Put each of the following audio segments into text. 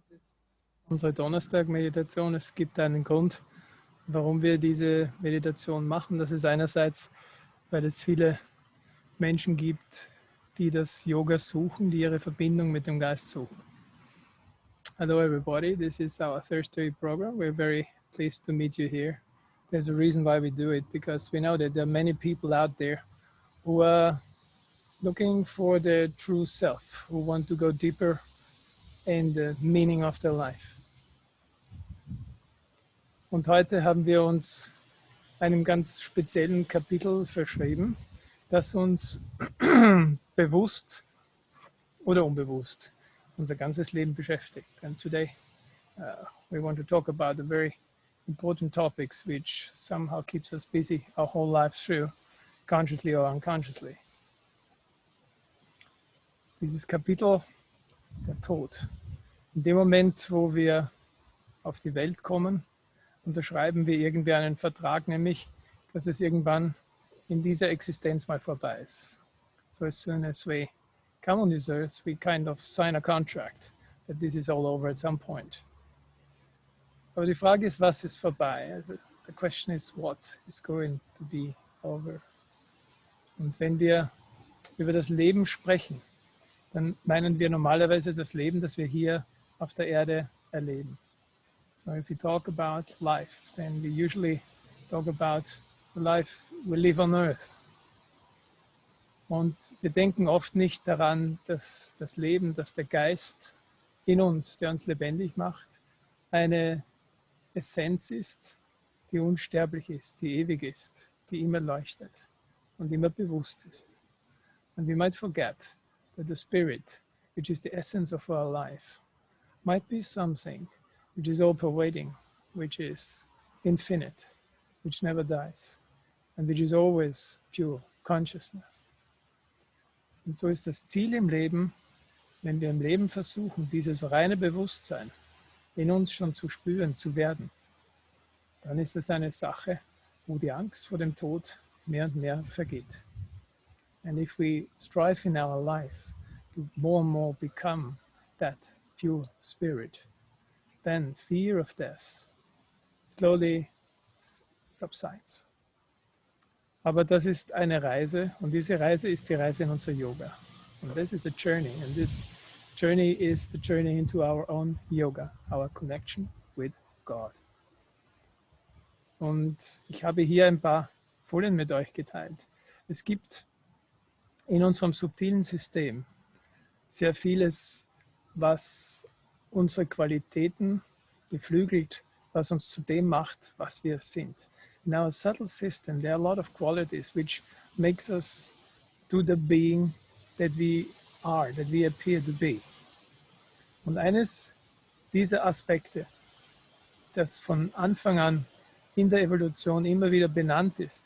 Das ist unsere Donnerstag-Meditation. Es gibt einen Grund, warum wir diese Meditation machen. Das ist einerseits, weil es viele Menschen gibt, die das Yoga suchen, die ihre Verbindung mit dem Geist suchen. Hello everybody, this is our Thursday program. We're very pleased to meet you here. There's a reason why we do it, because we know that there are many people out there who are looking for their true self, who want to go deeper in the meaning of their life. Und heute haben wir uns einem ganz speziellen Kapitel verschrieben, das uns bewusst oder unbewusst unser ganzes Leben beschäftigt. And today we want to talk about the very important topics which somehow keeps us busy our whole life through, consciously or unconsciously. Dieses Kapitel, der Tod. In dem Moment, wo wir auf die Welt kommen, unterschreiben wir irgendwie einen Vertrag, nämlich, dass es irgendwann in dieser Existenz mal vorbei ist. So as soon as we come on this earth, we kind of sign a contract that this is all over at some point. Aber die Frage ist, was ist vorbei? Also, the question is, what is going to be over? Und wenn wir über das Leben sprechen, dann meinen wir normalerweise das Leben, das wir hier auf der Erde erleben. So if we talk about life, then we usually talk about the life we live on earth. Und wir denken oft nicht daran, dass das Leben, dass der Geist in uns, der uns lebendig macht, eine Essenz ist, die unsterblich ist, die ewig ist, die immer leuchtet und immer bewusst ist. And we might forget that the spirit, which is the essence of our life, might be something which is all-pervading, which is infinite, which never dies, and which is always pure consciousness. Und so ist das Ziel im Leben, wenn wir im Leben versuchen, dieses reine Bewusstsein in uns schon zu spüren, zu werden, dann ist es eine Sache, wo die Angst vor dem Tod mehr und mehr vergeht. And if we strive in our life to more and more become that pure spirit, then fear of death slowly subsides. Aber das ist eine Reise, und diese Reise ist die Reise in unser Yoga. And this is a journey, and this journey is the journey into our own yoga, our connection with God. Und ich habe hier ein paar Folien mit euch geteilt. Es gibt in unserem subtilen System sehr vieles, was unsere Qualitäten beflügelt, was uns zu dem macht, was wir sind. In our subtle system, there are a lot of qualities which makes us do the being that we are, that we appear to be. Und eines dieser Aspekte, das von Anfang an in der Evolution immer wieder benannt ist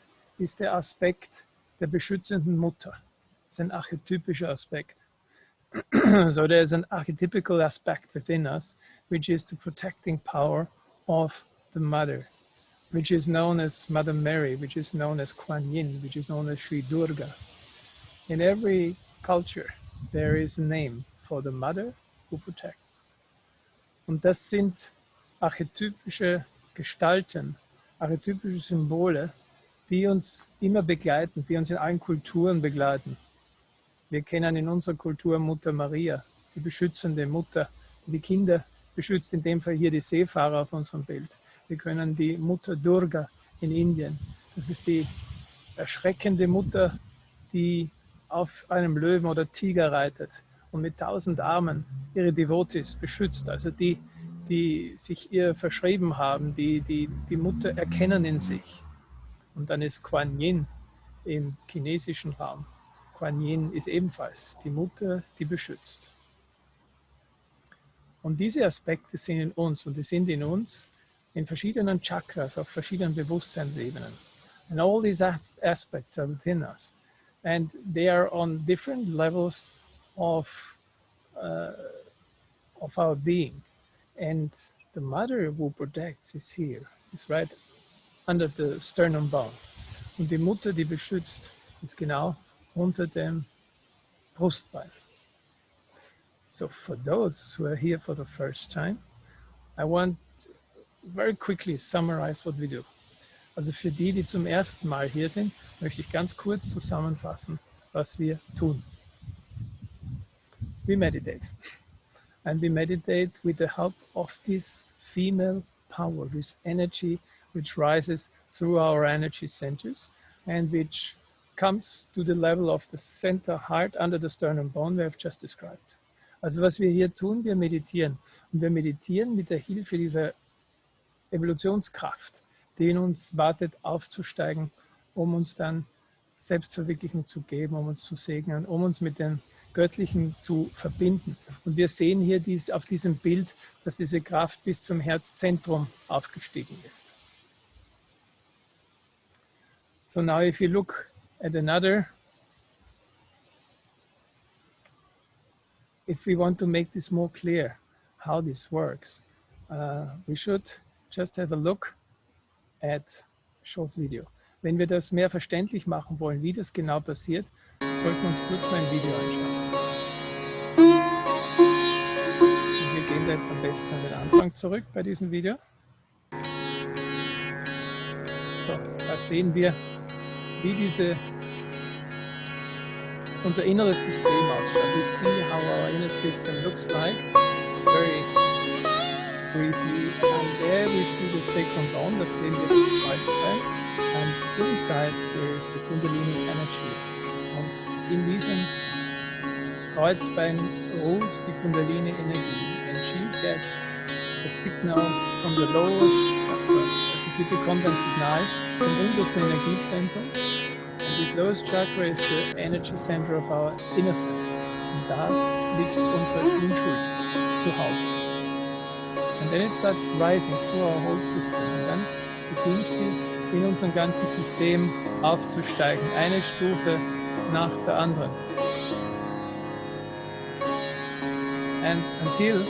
der Aspekt der beschützenden Mutter. Das ist ein archetypischer Aspekt. So there is an archetypical aspect within us, which is the protecting power of the mother. which is known as Mother Mary, which is known as Kuan Yin, which is known as Sri Durga. In every culture, there is a name for the mother who protects. Und das sind archetypische Gestalten, archetypische Symbole, die uns immer begleiten, die uns in allen Kulturen begleiten. Wir kennen in unserer Kultur Mutter Maria, die beschützende Mutter, die die Kinder beschützt, in dem Fall hier die Seefahrer auf unserem Bild. Wir können die Mutter Durga in Indien, das ist die erschreckende Mutter, die auf einem Löwen oder Tiger reitet und mit 1000 Armen ihre Devotees beschützt, also die sich ihr verschrieben haben, die Mutter erkennen in sich. Und dann ist Kuan Yin im chinesischen Raum. Kuan Yin ist ebenfalls die Mutter, die beschützt. Und diese Aspekte sind in uns und die sind in uns in verschiedenen Chakras, auf verschiedenen Bewusstseinsebenen. And all these aspects are within us. And they are on different levels of our being. And the mother who protects is here, is right under the sternum bone. Und die Mutter, die beschützt, ist genau unter dem Brustbein. So for those who are here for the first time, I want to very quickly summarize what we do. Also für die, die zum ersten Mal hier sind, möchte ich ganz kurz zusammenfassen, was wir tun. We meditate. And we meditate with the help of this female power, this energy which rises through our energy centers and which comes to the level of the center heart under the sternum bone we have just described. Also was wir hier tun, wir meditieren. Und wir meditieren mit der Hilfe dieser Evolutionskraft, die in uns wartet, aufzusteigen, um uns dann Selbstverwirklichung zu geben, um uns zu segnen, um uns mit dem Göttlichen zu verbinden. Und wir sehen hier auf diesem Bild, dass diese Kraft bis zum Herzzentrum aufgestiegen ist. So now if you look at another, if we want to make this more clear, how this works, we should just have a look at a short video. Wenn wir das mehr verständlich machen wollen, wie das genau passiert, sollten wir uns kurz mal ein Video anschauen. Und wir gehen da jetzt am besten an den Anfang zurück bei diesem Video. So, da sehen wir, wie unser inneres System ausschaut. We see how our inner system looks like, very briefly. And there we see the sacrum bone, das sehen wir das Kreuzbein. And inside there is the Kundalini energy. Und in diesem Kreuzbein ruht die Kundalini Energie. And she gets a signal from the lower chakra. Also sie bekommt ein Signal vom untersten Energiezentrum. And this lowest chakra is the energy center of our innocence. Und da liegt unsere Unschuld zu Hause. And then it starts rising through our whole system. Und dann beginnt sie in unserem ganzen System aufzusteigen, eine Stufe nach der anderen. And until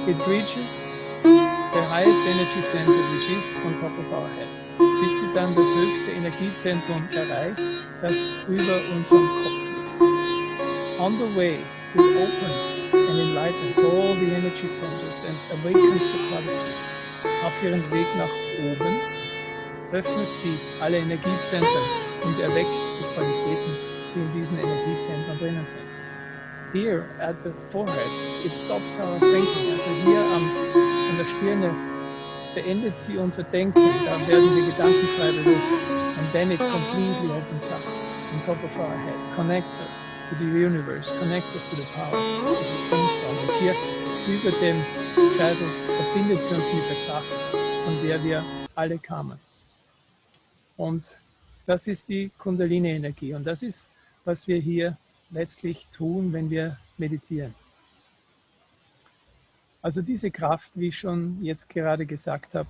it reaches the highest energy center, which is on top of our head. Bis sie dann das höchste Energiezentrum erreicht, das über unserem Kopf liegt. On the way, it opens and enlightens all the energy centers and awakens the qualities. Auf ihrem Weg nach oben öffnet sie alle Energiezentren und erweckt die Qualitäten, die in diesen Energiezentren drinnen sind. Here at the forehead, it stops our thinking. Also hier an der Stirne beendet sie unser Denken, da werden die Gedanken frei bewusst. And then it completely opens up on top of our head, connects us to the universe, connects us to the power that we come from. Und hier über dem Scheitel verbindet sie uns mit der Kraft, von der wir alle kamen. Und das ist die Kundalini-Energie. Und das ist, was wir hier letztlich tun, wenn wir meditieren. Also diese Kraft, wie ich schon jetzt gerade gesagt habe,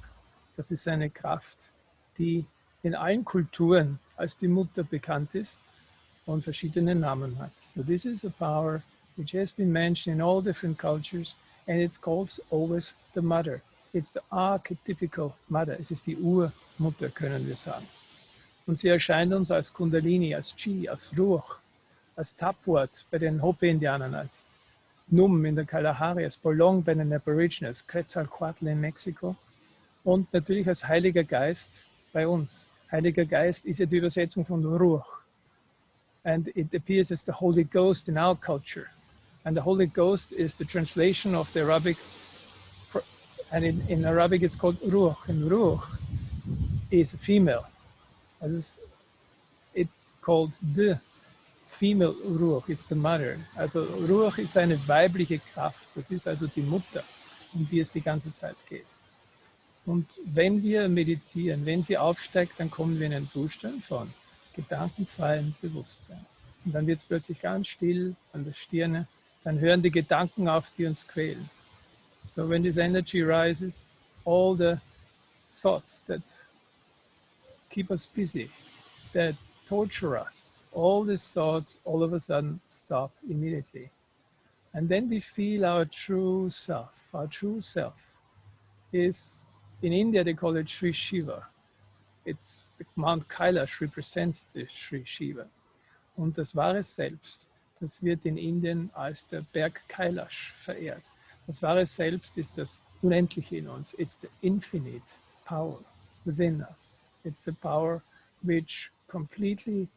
das ist eine Kraft, die in allen Kulturen als die Mutter bekannt ist und verschiedene Namen hat. So this is a power which has been mentioned in all different cultures and it's called always the mother. It's the archetypical mother. Es ist die Urmutter, können wir sagen. Und sie erscheint uns als Kundalini, als Chi, als Ruach, als Tapwort bei den Hopi-Indianern, als Num in der Kalahari, als Bolong bei den Aborigines, Quetzalcoatl in Mexiko und natürlich als Heiliger Geist bei uns. Heiliger Geist ist ja die Übersetzung von Ruach. And it appears as the Holy Ghost in our culture. And the Holy Ghost is the translation of the Arabic, and in Arabic it's called Ruach, and Ruach is female. It's called the female Ruach, it's the mother. Also Ruach ist eine weibliche Kraft, das ist also die Mutter, um die es die ganze Zeit geht. Und wenn wir meditieren, wenn sie aufsteigt, dann kommen wir in einen Zustand von gedankenfreiem Bewusstsein. Und dann wird es plötzlich ganz still an der Stirne, dann hören die Gedanken auf, die uns quälen. So when this energy rises, all the thoughts that keep us busy, that torture us, all these thoughts all of a sudden stop immediately. And then we feel our true self. Our true self is, in India they call it Sri Shiva. It's Mount Kailash represents the Sri Shiva. Und das wahre Selbst, das wird in Indien als der Berg Kailash verehrt. Das wahre Selbst ist das Unendliche in uns. It's the infinite power within us. It's the power which completely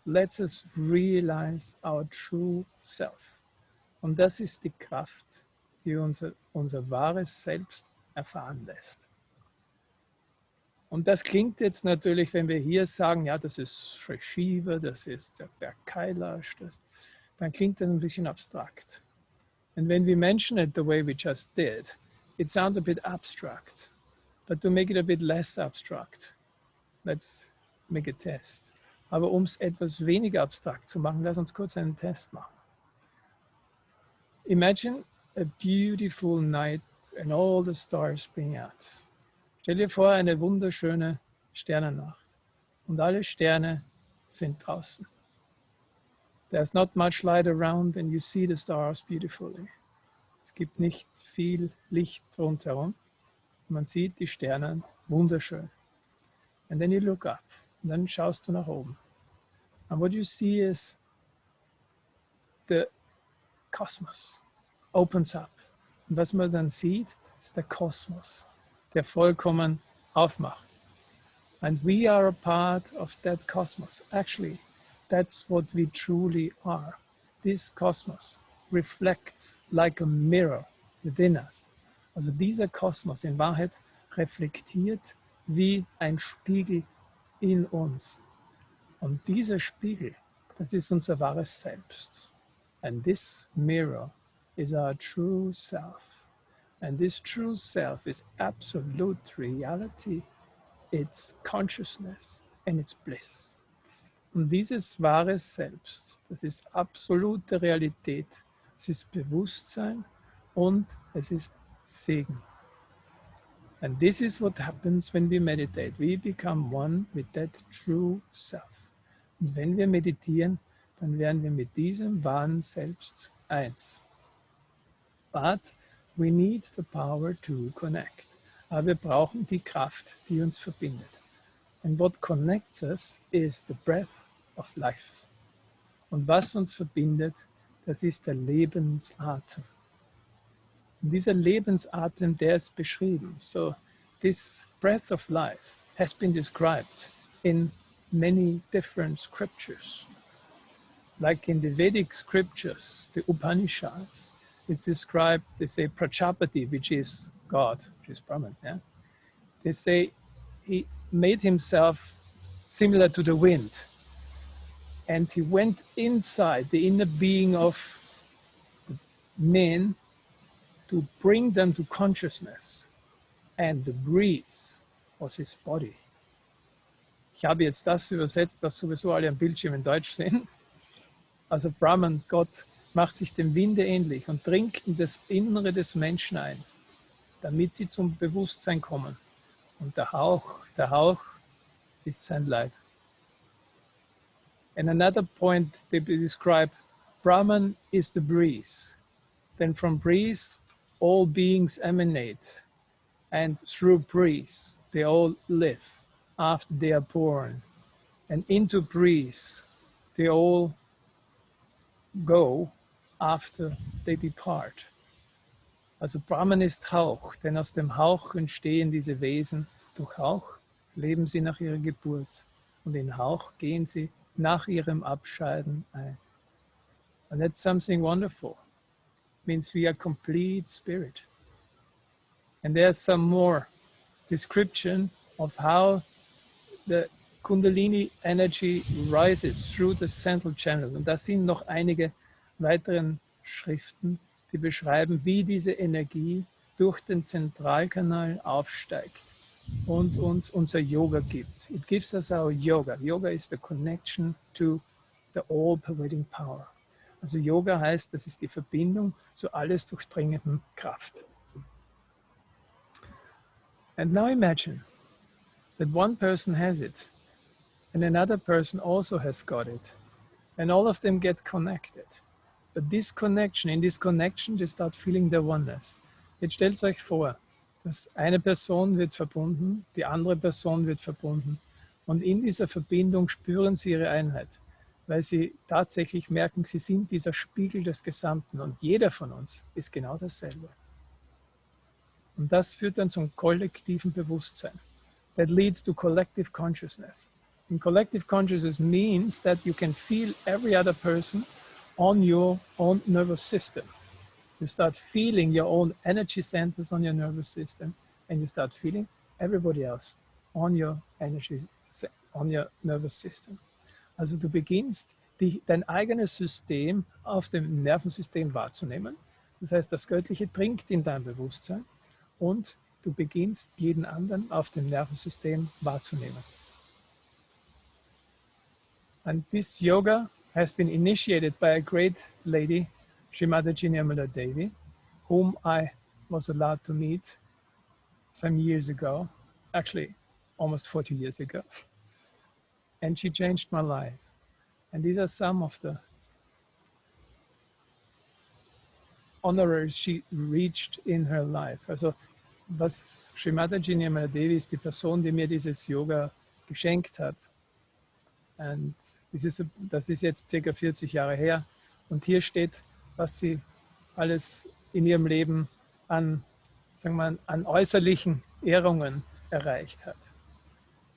lets us realize our true self. Und das ist die Kraft, die unser wahres Selbst erfahren lässt. Und das klingt jetzt natürlich, wenn wir hier sagen, ja, das ist Sri Shiva, das ist der Berg Kailash, dann klingt das ein bisschen abstrakt. And when we mention it the way we just did, it sounds a bit abstract. But to make it a bit less abstract, let's make a test. Aber um es etwas weniger abstrakt zu machen, lass uns kurz einen Test machen. Imagine a beautiful night and all the stars being out. Stell dir vor, eine wunderschöne Sternennacht und alle Sterne sind draußen. There's not much light around and you see the stars beautifully. Es gibt nicht viel Licht rundherum. Man sieht die Sterne wunderschön. And then you look up. Und dann schaust du nach oben. And what you see is the cosmos opens up. Und was man dann sieht, ist der Kosmos, der vollkommen aufmacht. And we are a part of that cosmos. Actually, that's what we truly are. This cosmos reflects like a mirror within us. Also dieser Kosmos in Wahrheit reflektiert wie ein Spiegel in uns. Und dieser Spiegel, das ist unser wahres Selbst. And this mirror is our true self. And this true self is absolute reality, it's consciousness and it's bliss. Und dieses wahre Selbst, das ist absolute Realität, es ist Bewusstsein und es ist Segen. And this is what happens when we meditate. We become one with that true self. Und wenn wir meditieren, dann werden wir mit diesem wahren Selbst eins. But we need the power to connect. Aber wir brauchen die Kraft, die uns verbindet. And what connects us is the breath of life. Und was uns verbindet, das ist der Lebensatem. Und dieser Lebensatem, der ist beschrieben. So this breath of life has been described in many different scriptures. Like in the Vedic scriptures, the Upanishads, it's described, they say Prajapati, which is God, which is Brahman. Yeah? They say he made himself similar to the wind. And he went inside the inner being of men to bring them to consciousness. And the breeze was his body. Ich habe jetzt das übersetzt, was sowieso alle am Bildschirm in Deutsch sehen. Also Brahman, Gott, macht sich dem Winde ähnlich und dringt in das Innere des Menschen ein, damit sie zum Bewusstsein kommen. Und der Hauch ist sein Leib. And another point they describe, Brahman is the breeze. Then from breeze, all beings emanate. And through breeze, they all live after they are born. And into breeze, they all go after they depart. Also Brahman ist Hauch, denn aus dem Hauch entstehen diese Wesen. Durch Hauch leben sie nach ihrer Geburt und in Hauch gehen sie nach ihrem Abscheiden ein. And that's something wonderful. It means we are complete spirit. And there's some more description of how the Kundalini energy rises through the central channel. Und da sind noch einige weitere Schriften, die beschreiben, wie diese Energie durch den Zentralkanal aufsteigt und uns unser Yoga gibt. It gives us our yoga. Yoga is the connection to the all-pervading power. Also Yoga heißt, das ist die Verbindung zu alles durchdringendem Kraft. And now imagine that one person has it and another person also has got it. And all of them get connected. But this connection, in this connection, they start feeling their oneness. Jetzt stellt euch vor, dass eine Person wird verbunden, die andere Person wird verbunden. Und in dieser Verbindung spüren sie ihre Einheit, weil sie tatsächlich merken, sie sind dieser Spiegel des Gesamten. Und jeder von uns ist genau dasselbe. Und das führt dann zum kollektiven Bewusstsein. That leads to collective consciousness. And collective consciousness means that you can feel every other person on your own nervous system. You start feeling your own energy centers on your nervous system, and you start feeling everybody else on your nervous system. Also du beginnst, dein eigenes System auf dem Nervensystem wahrzunehmen. Das heißt, das Göttliche dringt in dein Bewusstsein und du beginnst, jeden anderen auf dem Nervensystem wahrzunehmen. And this yoga has been initiated by a great lady, Srimati Nirmala Devi, whom I was allowed to meet some years ago, actually almost 40 years ago. And she changed my life. And these are some of the honoraries she reached in her life. Also was Srimati Nirmala Devi ist die Person, die mir dieses Yoga geschenkt hat. Und das ist jetzt ca. 40 Jahre her. Und hier steht, was sie alles in ihrem Leben an, sagen wir, an äußerlichen Ehrungen erreicht hat.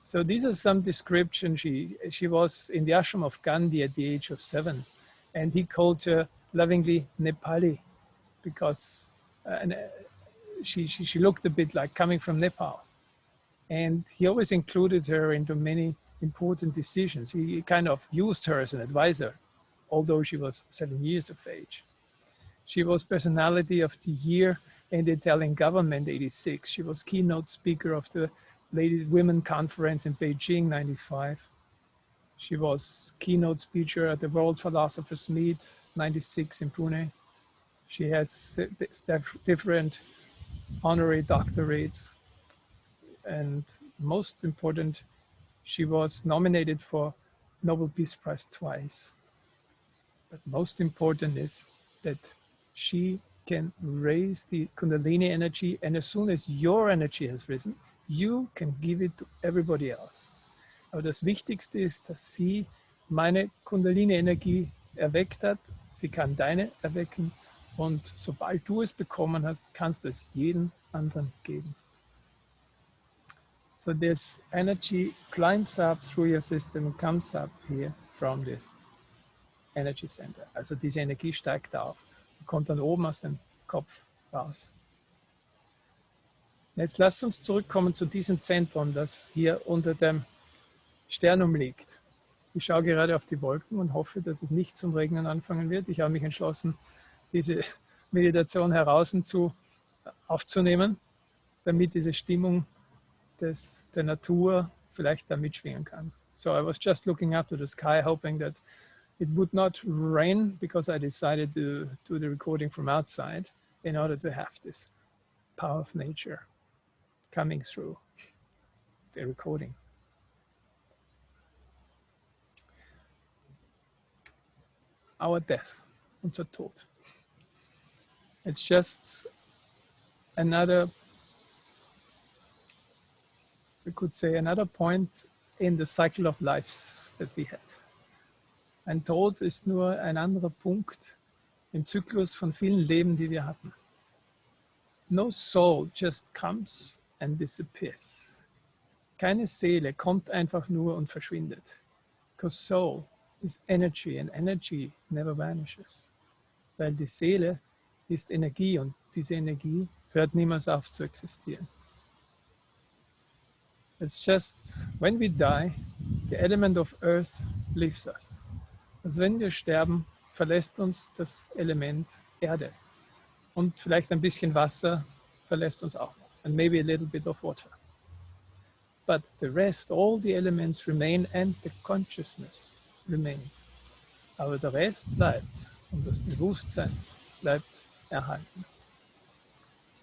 So these are some description. She was in the ashram of Gandhi at the age of 7. And he called her lovingly Nepali because she looked a bit like coming from Nepal. And he always included her into many important decisions. He kind of used her as an advisor, although she was 7 years of age. She was Personality of the Year in the Italian government, 86. She was keynote speaker of the Ladies Women Conference in Beijing, 95. She was keynote speaker at the World Philosophers Meet, 96 in Pune. She has different honorary doctorates. And most important, she was nominated for Nobel Peace Prize twice. But most important is that she can raise the Kundalini energy, and as soon as your energy has risen, you can give it to everybody else. Aber das Wichtigste ist, dass sie meine Kundalini-Energie erweckt hat. Sie kann deine erwecken. Und sobald du es bekommen hast, kannst du es jedem anderen geben. So this energy climbs up through your system, comes up here from this energy center. Also diese Energie steigt auf und kommt dann oben aus dem Kopf raus. Jetzt lasst uns zurückkommen zu diesem Zentrum, das hier unter dem Sternum liegt. Ich schaue gerade auf die Wolken und hoffe, dass es nicht zum Regnen anfangen wird. Ich habe mich entschlossen, diese Meditation aufzunehmen, damit diese Stimmung der Natur vielleicht da mitschwingen kann. So I was just looking up to the sky, hoping that it would not rain, because I decided to do the recording from outside in order to have this power of nature coming through the recording. Our death, unser Tod. It's just another could say, another point in the cycle of lives that we had. Ein Tod ist nur ein anderer Punkt im Zyklus von vielen Leben, die wir hatten. No soul just comes and disappears. Keine Seele kommt einfach nur und verschwindet. Because soul is energy and energy never vanishes. Weil die Seele ist Energie und diese Energie hört niemals auf zu existieren. It's just, when we die, the element of earth leaves us. Also wenn wir sterben, verlässt uns das Element Erde. Und vielleicht ein bisschen Wasser verlässt uns auch noch. And maybe a little bit of water. But the rest, all the elements remain and the consciousness remains. Aber der Rest bleibt und das Bewusstsein bleibt erhalten.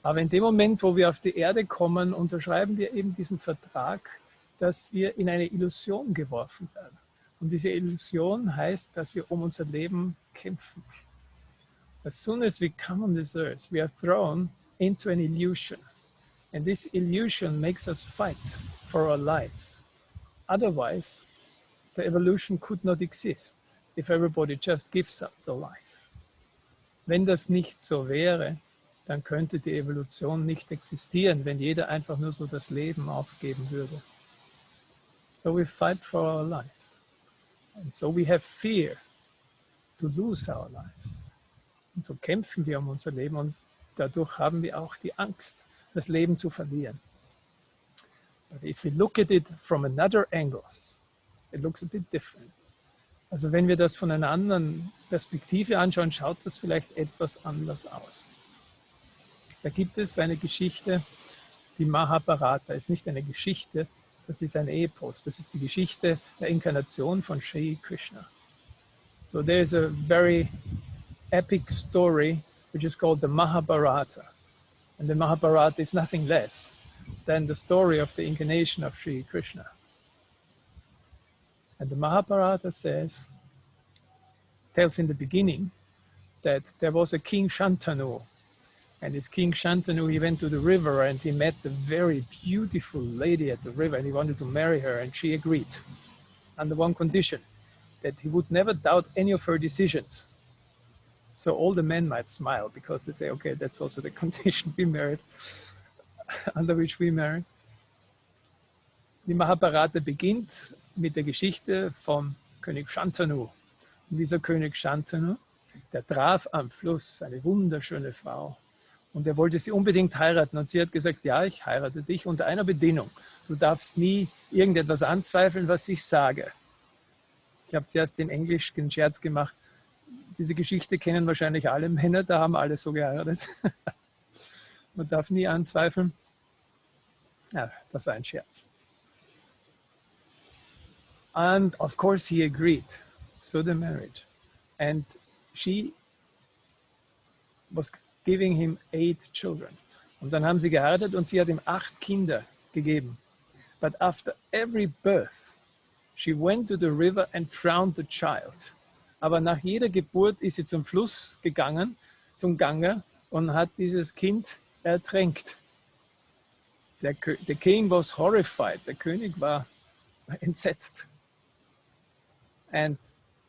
Aber in dem Moment, wo wir auf die Erde kommen, unterschreiben wir eben diesen Vertrag, dass wir in eine Illusion geworfen werden. Und diese Illusion heißt, dass wir um unser Leben kämpfen. As soon as we come on this earth, we are thrown into an illusion. And this illusion makes us fight for our lives. Otherwise, the evolution could not exist if everybody just gives up their life. Wenn das nicht so wäre, dann könnte die Evolution nicht existieren, wenn jeder einfach nur so das Leben aufgeben würde. So we fight for our lives. And so we have fear to lose our lives. Und so kämpfen wir um unser Leben und dadurch haben wir auch die Angst, das Leben zu verlieren. But if we look at it from another angle, it looks a bit different. Also wenn wir das von einer anderen Perspektive anschauen, schaut das vielleicht etwas anders aus. Da gibt es eine Geschichte, die Mahabharata ist nicht eine Geschichte, das ist ein Epos. Das ist die Geschichte der Inkarnation von Sri Krishna. So there is a very epic story which is called the Mahabharata. And the Mahabharata is nothing less than the story of the incarnation of Sri Krishna. And the Mahabharata tells in the beginning that there was a king Shantanu. And this king Shantanu, he went to the river and he met a very beautiful lady at the river and he wanted to marry her and she agreed under one condition, that he would never doubt any of her decisions. So all the men might smile because they say, okay, that's also the condition we married, under which we married. Die Mahabharata beginnt mit der Geschichte vom König Shantanu. Und dieser König Shantanu, der traf am Fluss eine wunderschöne Frau. Und er wollte sie unbedingt heiraten. Und sie hat gesagt, ja, ich heirate dich unter einer Bedingung. Du darfst nie irgendetwas anzweifeln, was ich sage. Ich habe zuerst in Englisch den Scherz gemacht. Diese Geschichte kennen wahrscheinlich alle Männer, da haben alle so geheiratet. Man darf nie anzweifeln. Ja, das war ein Scherz. And of course he agreed. So they married. And she was giving him 8 children. Und dann haben sie geheiratet und sie hat ihm 8 Kinder gegeben. But after every birth, she went to the river and drowned the child. Aber nach jeder Geburt ist sie zum Fluss gegangen, zum Gange, und hat dieses Kind ertränkt. The king was horrified. Der König war entsetzt. And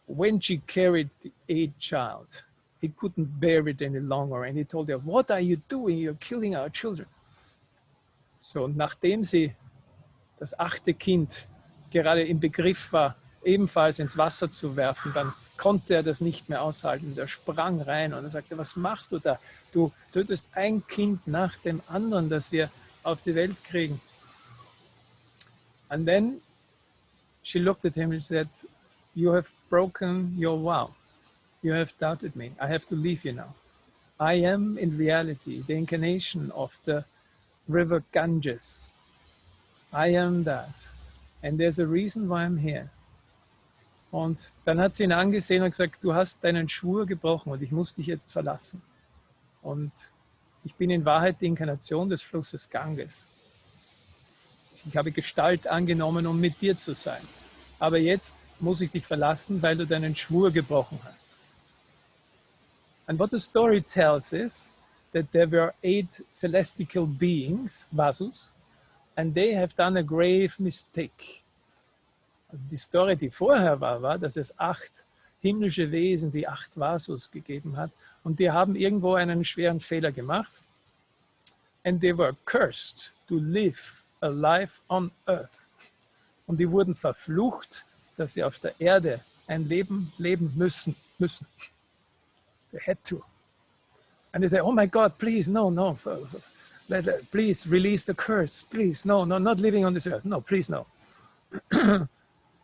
when she carried the 8th child, he couldn't bear it any longer. And he told her, what are you doing? You're killing our children. So, nachdem sie das 8. Kind gerade im Begriff war, ebenfalls ins Wasser zu werfen, dann konnte er das nicht mehr aushalten. Der sprang rein und er sagte, was machst du da? Du tötest ein Kind nach dem anderen, das wir auf die Welt kriegen. And then she looked at him and said, you have broken your vow. You have doubted me. I have to leave you now. I am in reality the incarnation of the river Ganges. I am that. And there's a reason why I'm here. Und dann hat sie ihn angesehen und gesagt, du hast deinen Schwur gebrochen und ich muss dich jetzt verlassen. Und ich bin in Wahrheit die Inkarnation des Flusses Ganges. Ich habe Gestalt angenommen, um mit dir zu sein. Aber jetzt muss ich dich verlassen, weil du deinen Schwur gebrochen hast. And what the story tells is that there were 8 celestial beings, Vasus, and they have done a grave mistake. Also die Story, die vorher war, dass es 8 himmlische Wesen, die 8 Vasus gegeben hat, und die haben irgendwo einen schweren Fehler gemacht. And they were cursed to live a life on earth. Und die wurden verflucht, dass sie auf der Erde ein Leben leben müssen. They had to. And they say, oh my God, please, no. Please release the curse. Please, no, not living on this earth. No, please, no.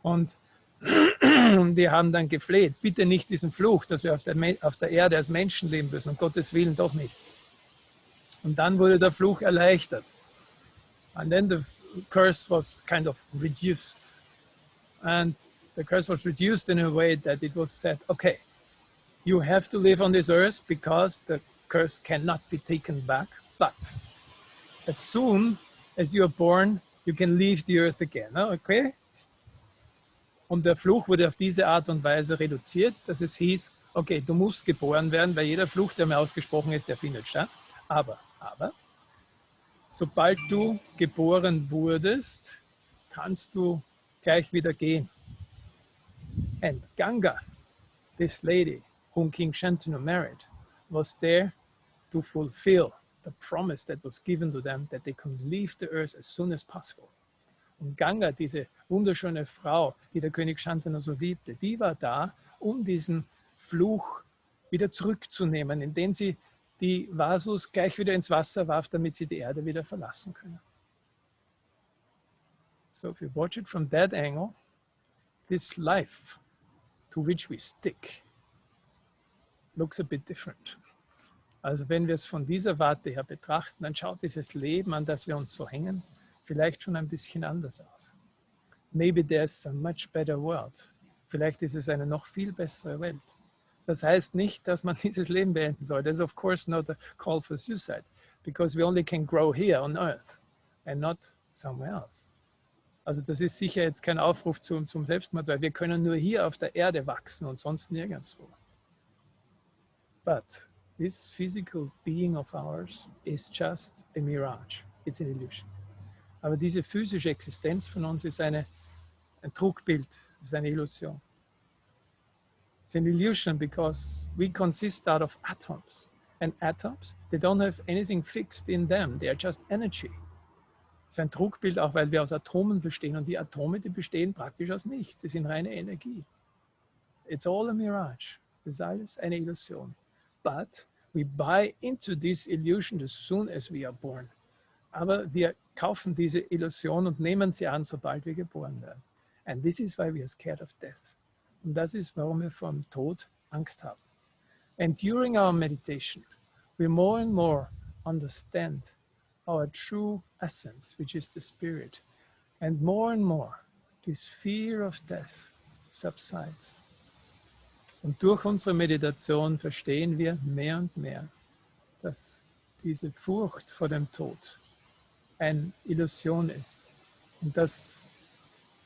Und die haben dann gefleht, bitte nicht diesen Fluch, dass wir auf der Erde als Menschen leben müssen, um Gottes Willen doch nicht. Und dann wurde der Fluch erleichtert. And then the curse was kind of reduced. And the curse was reduced in a way that it was said, okay, you have to live on this earth because the curse cannot be taken back. But as soon as you are born, you can leave the earth again. Okay? Und der Fluch wurde auf diese Art und Weise reduziert, dass es hieß, okay, du musst geboren werden, weil jeder Fluch, der mir ausgesprochen ist, der findet statt. Aber, sobald du geboren wurdest, kannst du gleich wieder gehen. And Ganga, this lady whom King Shantanu married, was there to fulfill the promise that was given to them that they can leave the earth as soon as possible. Und Ganga, diese wunderschöne Frau, die der König Shantanu so liebte, die war da, um diesen Fluch wieder zurückzunehmen, indem sie die Vasus gleich wieder ins Wasser warf, damit sie die Erde wieder verlassen können. So if you watch it from that angle, this life to which we stick looks a bit different. Also wenn wir es von dieser Warte her betrachten, dann schaut dieses Leben, an das wir uns so hängen, vielleicht schon ein bisschen anders aus. Maybe there's a much better world. Vielleicht ist es eine noch viel bessere Welt. Das heißt nicht, dass man dieses Leben beenden soll. That's of course not a call for suicide, because we only can grow here on earth and not somewhere else. Also das ist sicher jetzt kein Aufruf zum Selbstmord, weil wir können nur hier auf der Erde wachsen und sonst nirgendwo. But this physical being of ours is just a mirage. It's an illusion. Aber diese physische Existenz von uns ist ein Trugbild, ist eine Illusion. It's an illusion because we consist out of atoms. And atoms, they don't have anything fixed in them. They are just energy. Es ist ein Trugbild, auch weil wir aus Atomen bestehen. Und die Atome, die bestehen praktisch aus nichts. Sie sind reine Energie. It's all a mirage. Das ist alles eine Illusion. But we buy into this illusion as soon as we are born. Aber wir kaufen diese Illusion und nehmen sie an, sobald wir geboren werden. And this is why we are scared of death. Und das ist, warum wir vor dem Tod Angst haben. And during our meditation, we more and more understand our true essence, which is the spirit. And more, this fear of death subsides. Und durch unsere Meditation verstehen wir mehr und mehr, dass diese Furcht vor dem Tod eine Illusion ist. Und dass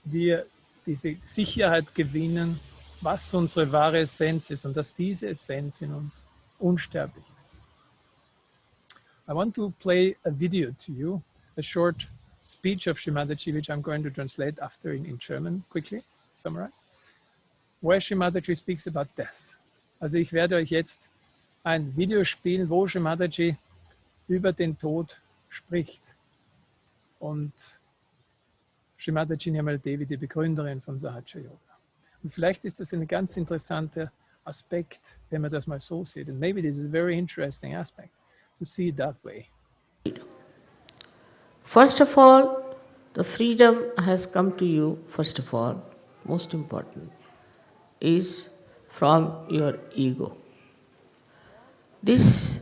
wir diese Sicherheit gewinnen, was unsere wahre Essenz ist und dass diese Essenz in uns unsterblich ist. I want to play a video to you, a short speech of Shrimadaji, which I'm going to translate after in German, quickly, summarize, where Shrimadaji speaks about death. Also ich werde euch jetzt ein Video spielen, wo Shrimadaji über den Tod spricht. Und Shrimadaji Nirmal Devi, die Begründerin von Sahaja Yoga. Und vielleicht ist das ein ganz interessanter Aspekt, wenn man das mal so sieht. And maybe this is a very interesting aspect to see it that way. First of all, the freedom has come to you, first of all, most important, is from your ego. This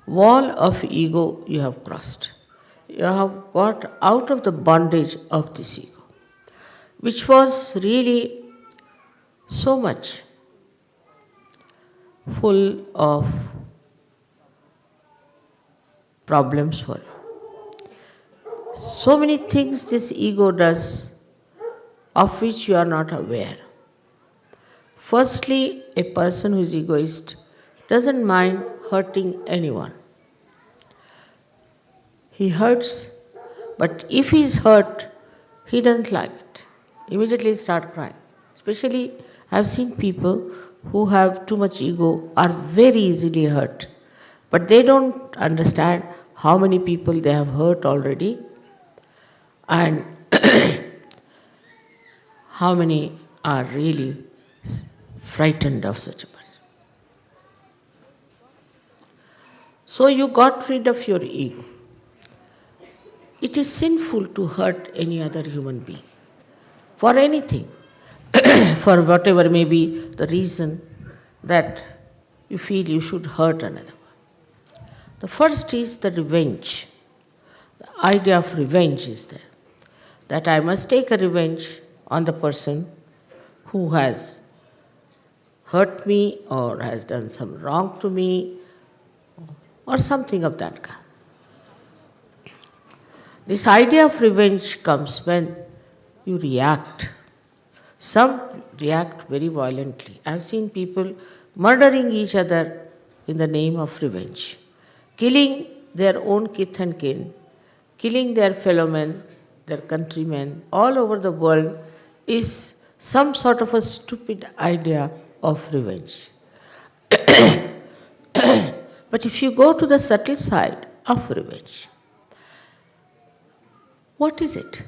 wall of ego you have crossed. You have got out of the bondage of this ego, which was really so much full of problems for you. So many things this ego does of which you are not aware. Firstly, a person who is egoist doesn't mind hurting anyone. He hurts But if he is hurt, he doesn't like it. Immediately start crying. Especially, I've seen people who have too much ego are very easily hurt. But they don't understand how many people they have hurt already and how many are really frightened of such a person. So you got rid of your ego. It is sinful to hurt any other human being for anything, for whatever may be the reason that you feel you should hurt another one. The first is the revenge. The idea of revenge is there, that I must take a revenge on the person who has hurt me or has done some wrong to me or something of that kind. This idea of revenge comes when you react. Some react very violently. I've seen people murdering each other in the name of revenge, killing their own kith and kin, killing their fellow men, their countrymen all over the world is some sort of a stupid idea of revenge. But if you go to the subtle side of revenge, what is it?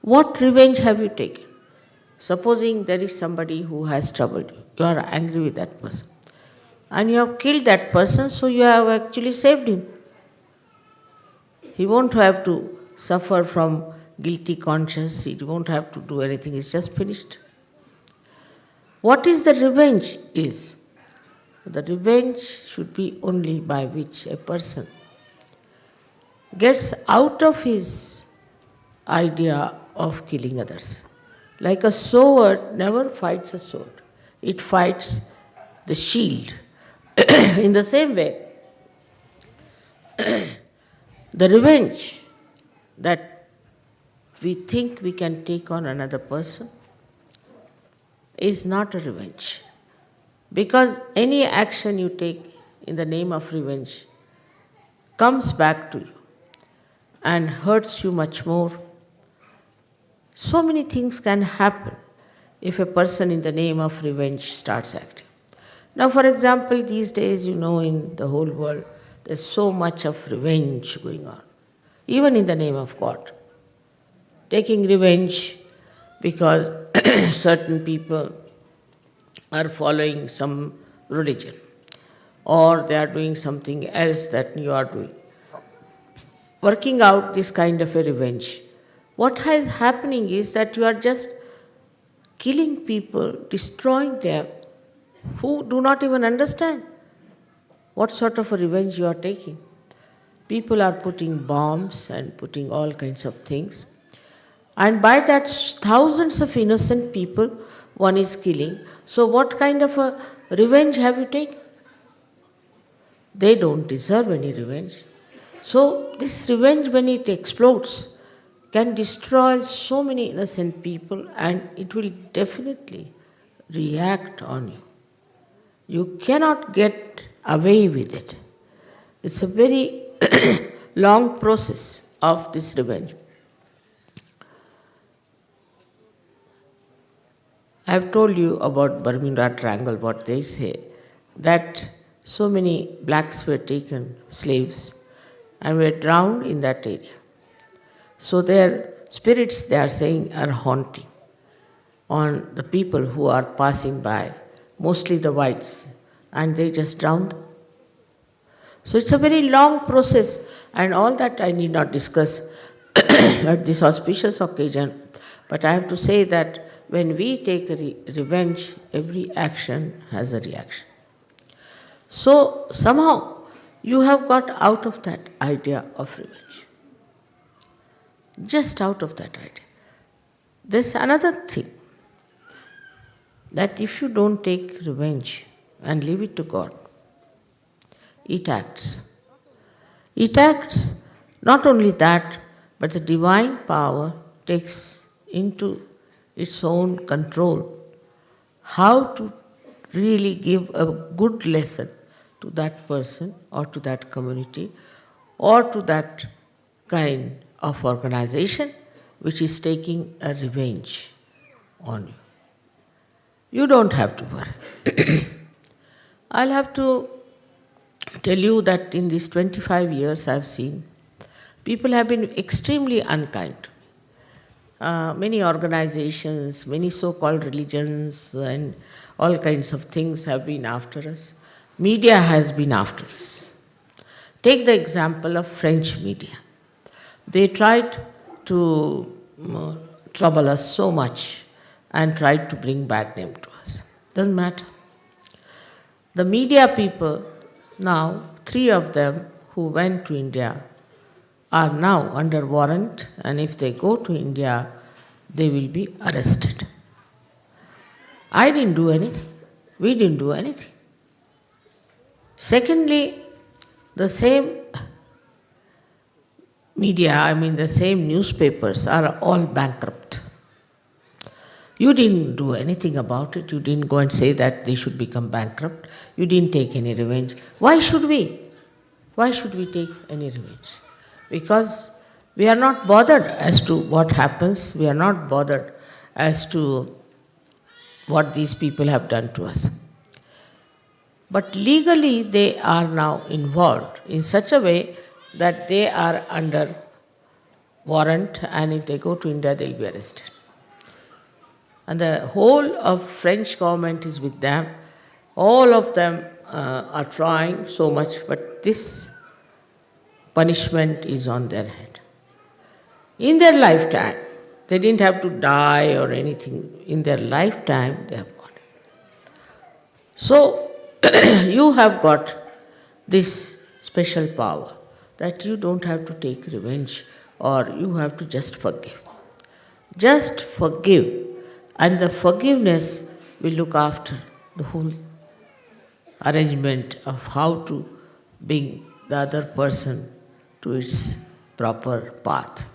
What revenge have you taken? Supposing there is somebody who has troubled you, you are angry with that person, and you have killed that person, so you have actually saved him. He won't have to suffer from guilty conscience, he won't have to do anything, it's just finished. What is the revenge is? The revenge should be only by which a person gets out of his idea of killing others. Like a sword never fights a sword, it fights the shield. In the same way, the revenge that we think we can take on another person is not a revenge. Because any action you take in the name of revenge comes back to you and hurts you much more. So many things can happen if a person in the name of revenge starts acting. Now, for example, these days, in the whole world, there's so much of revenge going on, even in the name of God. Taking revenge because certain people are following some religion or they are doing something else that you are doing. Working out this kind of a revenge. What is happening is that you are just killing people, destroying them, who do not even understand what sort of a revenge you are taking. People are putting bombs and putting all kinds of things. And by that, thousands of innocent people one is killing. So what kind of a revenge have you taken? They don't deserve any revenge. So this revenge, when it explodes, can destroy so many innocent people and it will definitely react on you. You cannot get away with it. It's a very long process of this revenge. I have told you about Bermuda Triangle, what they say, that so many blacks were taken, slaves, and were drowned in that area. So their spirits, they are saying, are haunting on the people who are passing by, mostly the whites, and they just drown them. So it's a very long process, and all that I need not discuss at this auspicious occasion. But I have to say that when we take a revenge, every action has a reaction. So somehow you have got out of that idea of revenge. Just out of that idea. There's another thing, that if you don't take revenge and leave it to God, it acts. It acts. Not only that, but the divine power takes into its own control how to really give a good lesson to that person or to that community or to that kind of organization which is taking a revenge on you. You don't have to worry. I'll have to tell you that in these 25 years I've seen people have been extremely unkind to me. Many organizations, many so-called religions and all kinds of things have been after us. Media has been after us. Take the example of French media. They tried to trouble us so much and tried to bring bad name to us. Doesn't matter. The media people now, 3 of them who went to India are now under warrant, and if they go to India, they will be arrested. I didn't do anything. We didn't do anything. Secondly, the same media, the same newspapers are all bankrupt. You didn't do anything about it. You didn't go and say that they should become bankrupt. You didn't take any revenge. Why should we? Why should we take any revenge? Because we are not bothered as to what happens. We are not bothered as to what these people have done to us. But legally they are now involved in such a way that they are under warrant, and if they go to India, they'll be arrested. And the whole of French government is with them. All of them are trying so much, but this punishment is on their head. In their lifetime, they didn't have to die or anything. In their lifetime, they have got it. So, you have got this special power that you don't have to take revenge or you have to just forgive. Just forgive, and the forgiveness will look after the whole arrangement of how to bring the other person to its proper path.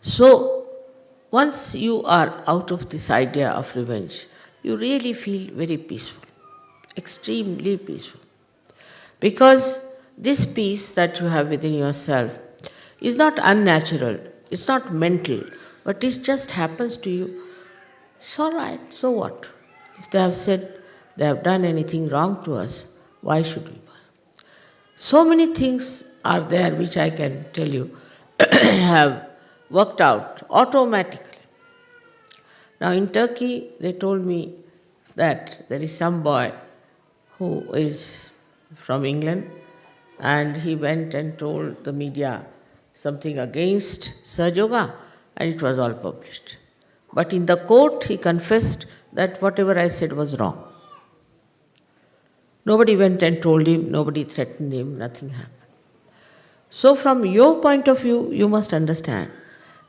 So, once you are out of this idea of revenge, you really feel very peaceful, extremely peaceful. Because this peace that you have within yourself is not unnatural, it's not mental, but it just happens to you. It's all right, so what? If they have said they have done anything wrong to us, why should we? So many things are there which I can tell you have worked out automatically. Now in Turkey, they told me that there is some boy who is from England, and he went and told the media something against Saj Yoga, and it was all published. But in the court, he confessed that whatever I said was wrong. Nobody went and told him, nobody threatened him, nothing happened. So from your point of view, you must understand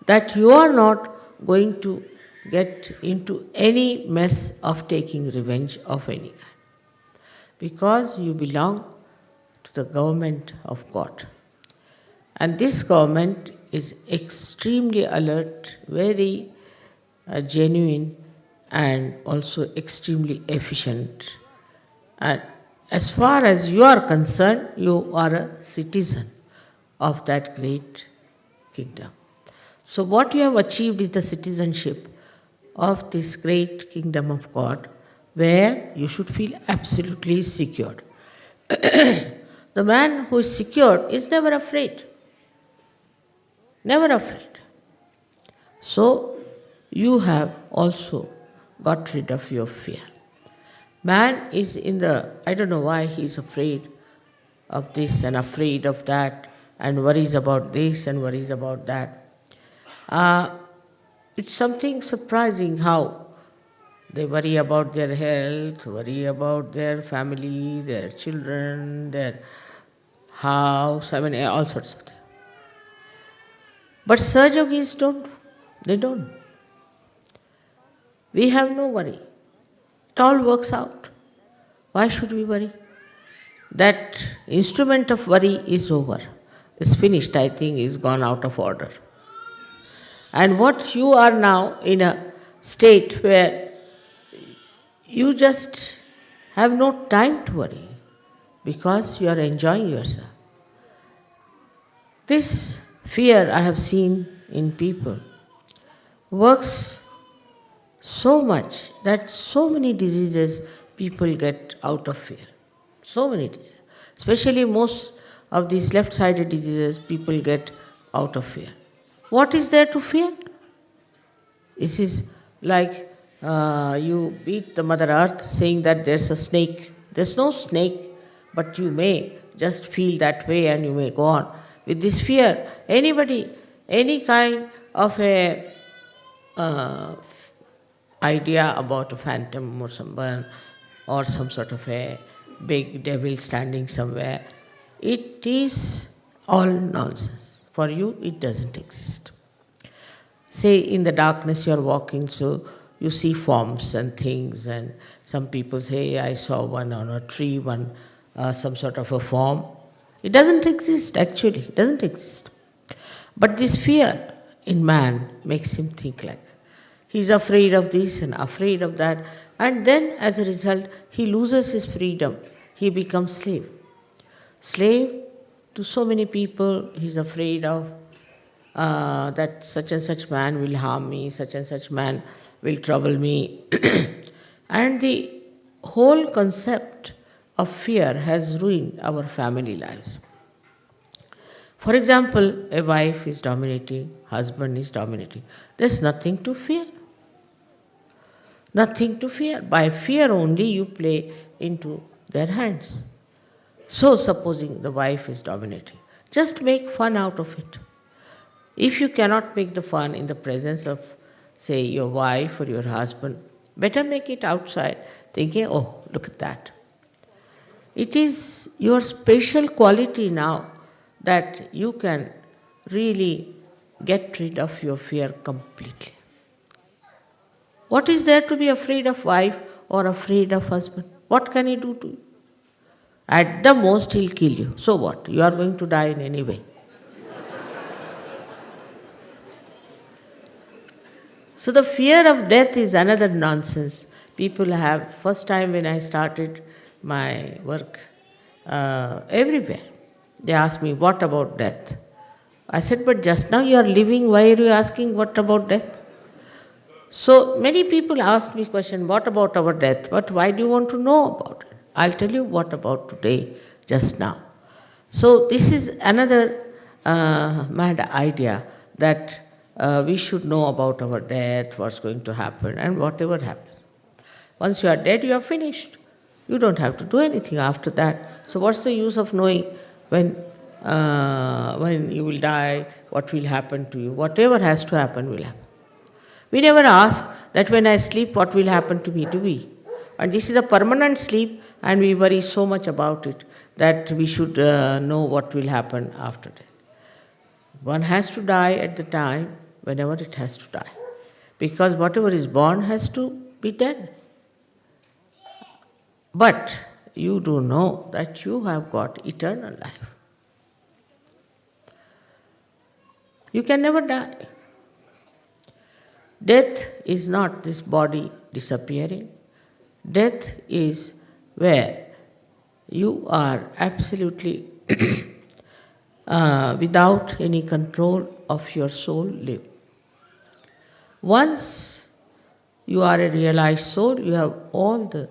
that you are not going to get into any mess of taking revenge of any kind, because you belong to the government of God. And this government is extremely alert, very genuine, and also extremely efficient. And as far as you are concerned, you are a citizen of that great kingdom. So what you have achieved is the citizenship of this great kingdom of God, where you should feel absolutely secured. The man who is secured is never afraid. Never afraid. So you have also got rid of your fear. Man is I don't know why he is afraid of this and afraid of that, and worries about this and worries about that. It's something surprising how they worry about their health, worry about their family, their children, their house, all sorts of things. But Saj Yogis don't. They don't. We have no worry. It all works out. Why should we worry? That instrument of worry is over. It's finished, I think, is gone out of order. And what you are now in a state where you just have no time to worry because you are enjoying yourself. This fear I have seen in people works so much that so many diseases people get out of fear. So many diseases. Especially most of these left-sided diseases people get out of fear. What is there to fear? This is like you beat the Mother Earth saying that there's a snake. There's no snake, but you may just feel that way and you may go on. With this fear, anybody, any kind of a idea about a phantom or someone or some sort of a big devil standing somewhere, it is all nonsense. For you, it doesn't exist. Say in the darkness you are walking, so you see forms and things, and some people say, I saw one on a tree, some sort of a form. It doesn't exist, actually, it doesn't exist. But this fear in man makes him think like that. He's afraid of this and afraid of that, and then as a result, he loses his freedom. He becomes slave. Slave to so many people. He's afraid of that such and such man will harm me, such and such man will trouble me. And the whole concept of fear has ruined our family lives. For example, a wife is dominating, husband is dominating. There's nothing to fear. Nothing to fear. By fear only you play into their hands. So supposing the wife is dominating, just make fun out of it. If you cannot make the fun in the presence of, say, your wife or your husband, better make it outside, thinking, oh, look at that. It is your special quality now that you can really get rid of your fear completely. What is there to be afraid of wife or afraid of husband? What can he do to you? At the most, he'll kill you. So what? You are going to die in any way. So the fear of death is another nonsense people have. First time when I started my work, everywhere, they asked me, what about death? I said, but just now you are living, why are you asking what about death? So many people ask me question, what about our death? But why do you want to know about it? I'll tell you what about today, just now. So this is another mad idea that we should know about our death, what's going to happen, and whatever happens. Once you are dead, you are finished. You don't have to do anything after that. So what's the use of knowing when you will die, what will happen to you? Whatever has to happen will happen. We never ask that when I sleep, what will happen to me, do we? And this is a permanent sleep, and we worry so much about it that we should know what will happen after death. One has to die at the time whenever it has to die, because whatever is born has to be dead. But you do know that you have got eternal life. You can never die. Death is not this body disappearing. Death is where you are absolutely without any control of your soul live. Once you are a realized soul, you have all the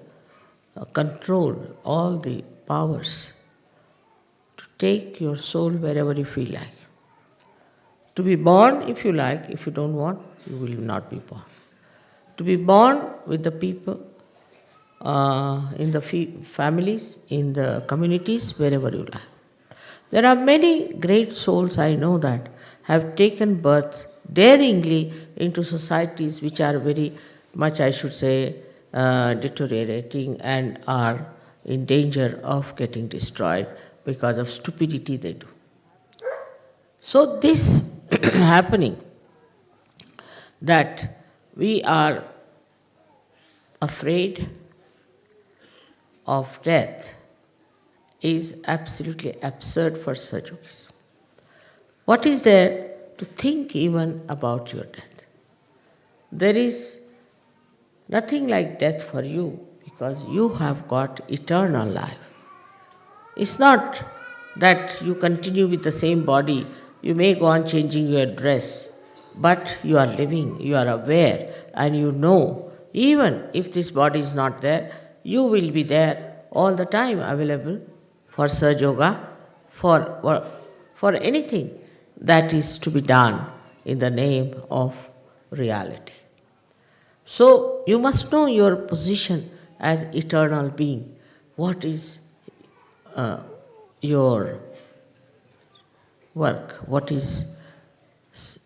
control, all the powers to take your soul wherever you feel like. To be born if you like, if you don't want, you will not be born. To be born with the people, in the families, in the communities, wherever you like. There are many great souls I know that have taken birth daringly into societies which are very much, I should say, deteriorating and are in danger of getting destroyed because of stupidity they do. So this happening, that we are afraid of death, is absolutely absurd for Sajogis. What is there to think even about your death? There is nothing like death for you because you have got eternal life. It's not that you continue with the same body You may go on changing your dress, but you are living, you are aware, and you know, even if this body is not there, you will be there all the time available for Saj Yoga, for anything that is to be done in the name of reality. So you must know your position as eternal being. What is your work? What is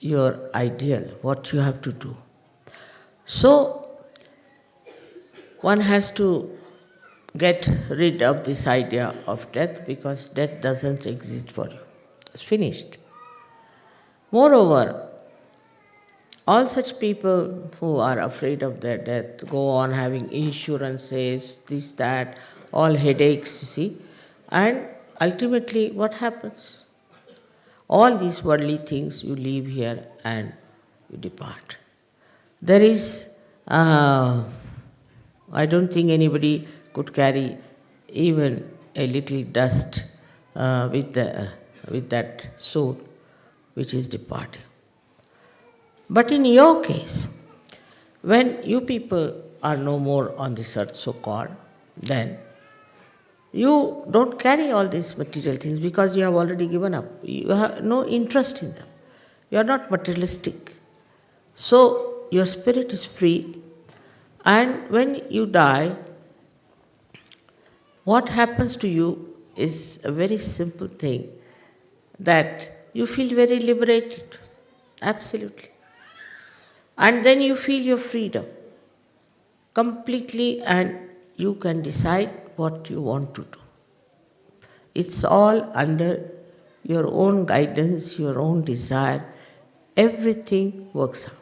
your ideal? What you have to do? So one has to get rid of this idea of death, because death doesn't exist for you. It's finished. Moreover, all such people who are afraid of their death go on having insurances, this, that, all headaches, you see. And ultimately, what happens? All these worldly things, you leave here and you depart. There is, I don't think anybody could carry even a little dust with that soul which is departing. But in your case, when you people are no more on this earth, so-called, then you don't carry all these material things because you have already given up. You have no interest in them. You are not materialistic. So your spirit is free, and when you die, what happens to you is a very simple thing, that you feel very liberated, absolutely. And then you feel your freedom completely, and you can decide what you want to do. It's all under your own guidance, your own desire. Everything works out.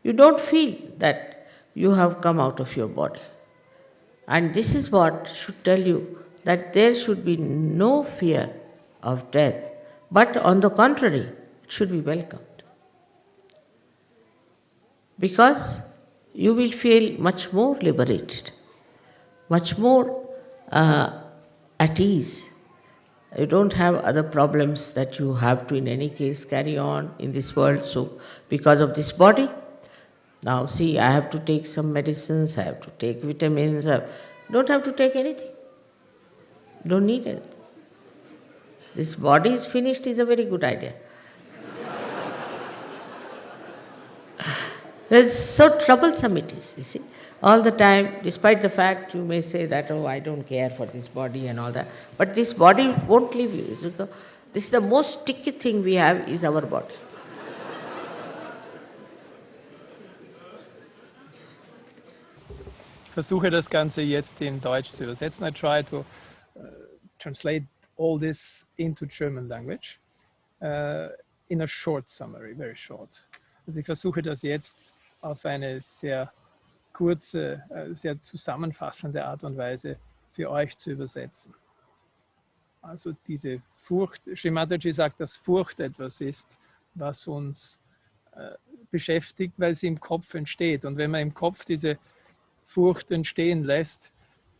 You don't feel that you have come out of your body. And this is what should tell you that there should be no fear of death, but on the contrary, it should be welcomed. Because you will feel much more liberated, much more at ease. You don't have other problems that you have to in any case carry on in this world. So because of this body, now see, I have to take some medicines, I have to take vitamins, I don't have to take anything. Don't need anything. This body is finished is a very good idea. It's so troublesome it is, you see. All the time, despite the fact you may say that, oh, I don't care for this body and all that, but this body won't leave you. This is the most sticky thing we have, is our body. Ich versuche das Ganze jetzt in Deutsch zu übersetzen. I try to translate all this into German language in a short summary, very short. Also ich versuche das jetzt auf eine sehr kurze, sehr zusammenfassende Art und Weise für euch zu übersetzen. Also diese Furcht, Sri Mataji sagt, dass Furcht etwas ist, was uns beschäftigt, weil sie im Kopf entsteht. Und wenn man im Kopf diese Furcht entstehen lässt,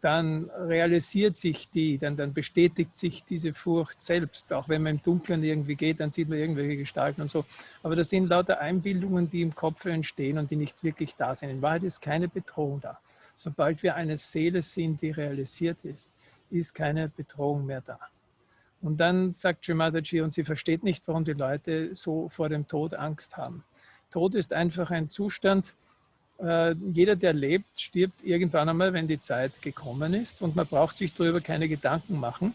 dann realisiert sich die, dann bestätigt sich diese Furcht selbst. Auch wenn man im Dunkeln irgendwie geht, dann sieht man irgendwelche Gestalten und so. Aber das sind lauter Einbildungen, die im Kopf entstehen und die nicht wirklich da sind. In Wahrheit ist keine Bedrohung da. Sobald wir eine Seele sind, die realisiert ist keine Bedrohung mehr da. Und dann sagt Sri Mataji, und sie versteht nicht, warum die Leute so vor dem Tod Angst haben. Tod ist einfach ein Zustand. Jeder, der lebt, stirbt irgendwann einmal, wenn die Zeit gekommen ist, und man braucht sich darüber keine Gedanken machen.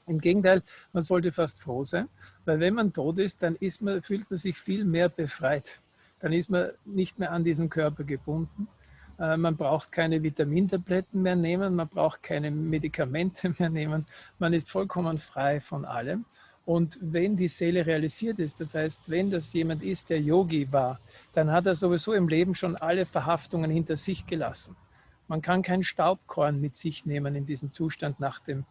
Im Gegenteil, man sollte fast froh sein, weil wenn man tot ist, dann fühlt man sich viel mehr befreit. Dann ist man nicht mehr an diesen Körper gebunden. Man braucht keine Vitamintabletten mehr nehmen, man braucht keine Medikamente mehr nehmen. Man ist vollkommen frei von allem. Und wenn die Seele realisiert ist, das heißt, wenn das jemand ist, der Yogi war, dann hat er sowieso im Leben schon alle Verhaftungen hinter sich gelassen. Man kann kein Staubkorn mit sich nehmen in diesem Zustand nach dem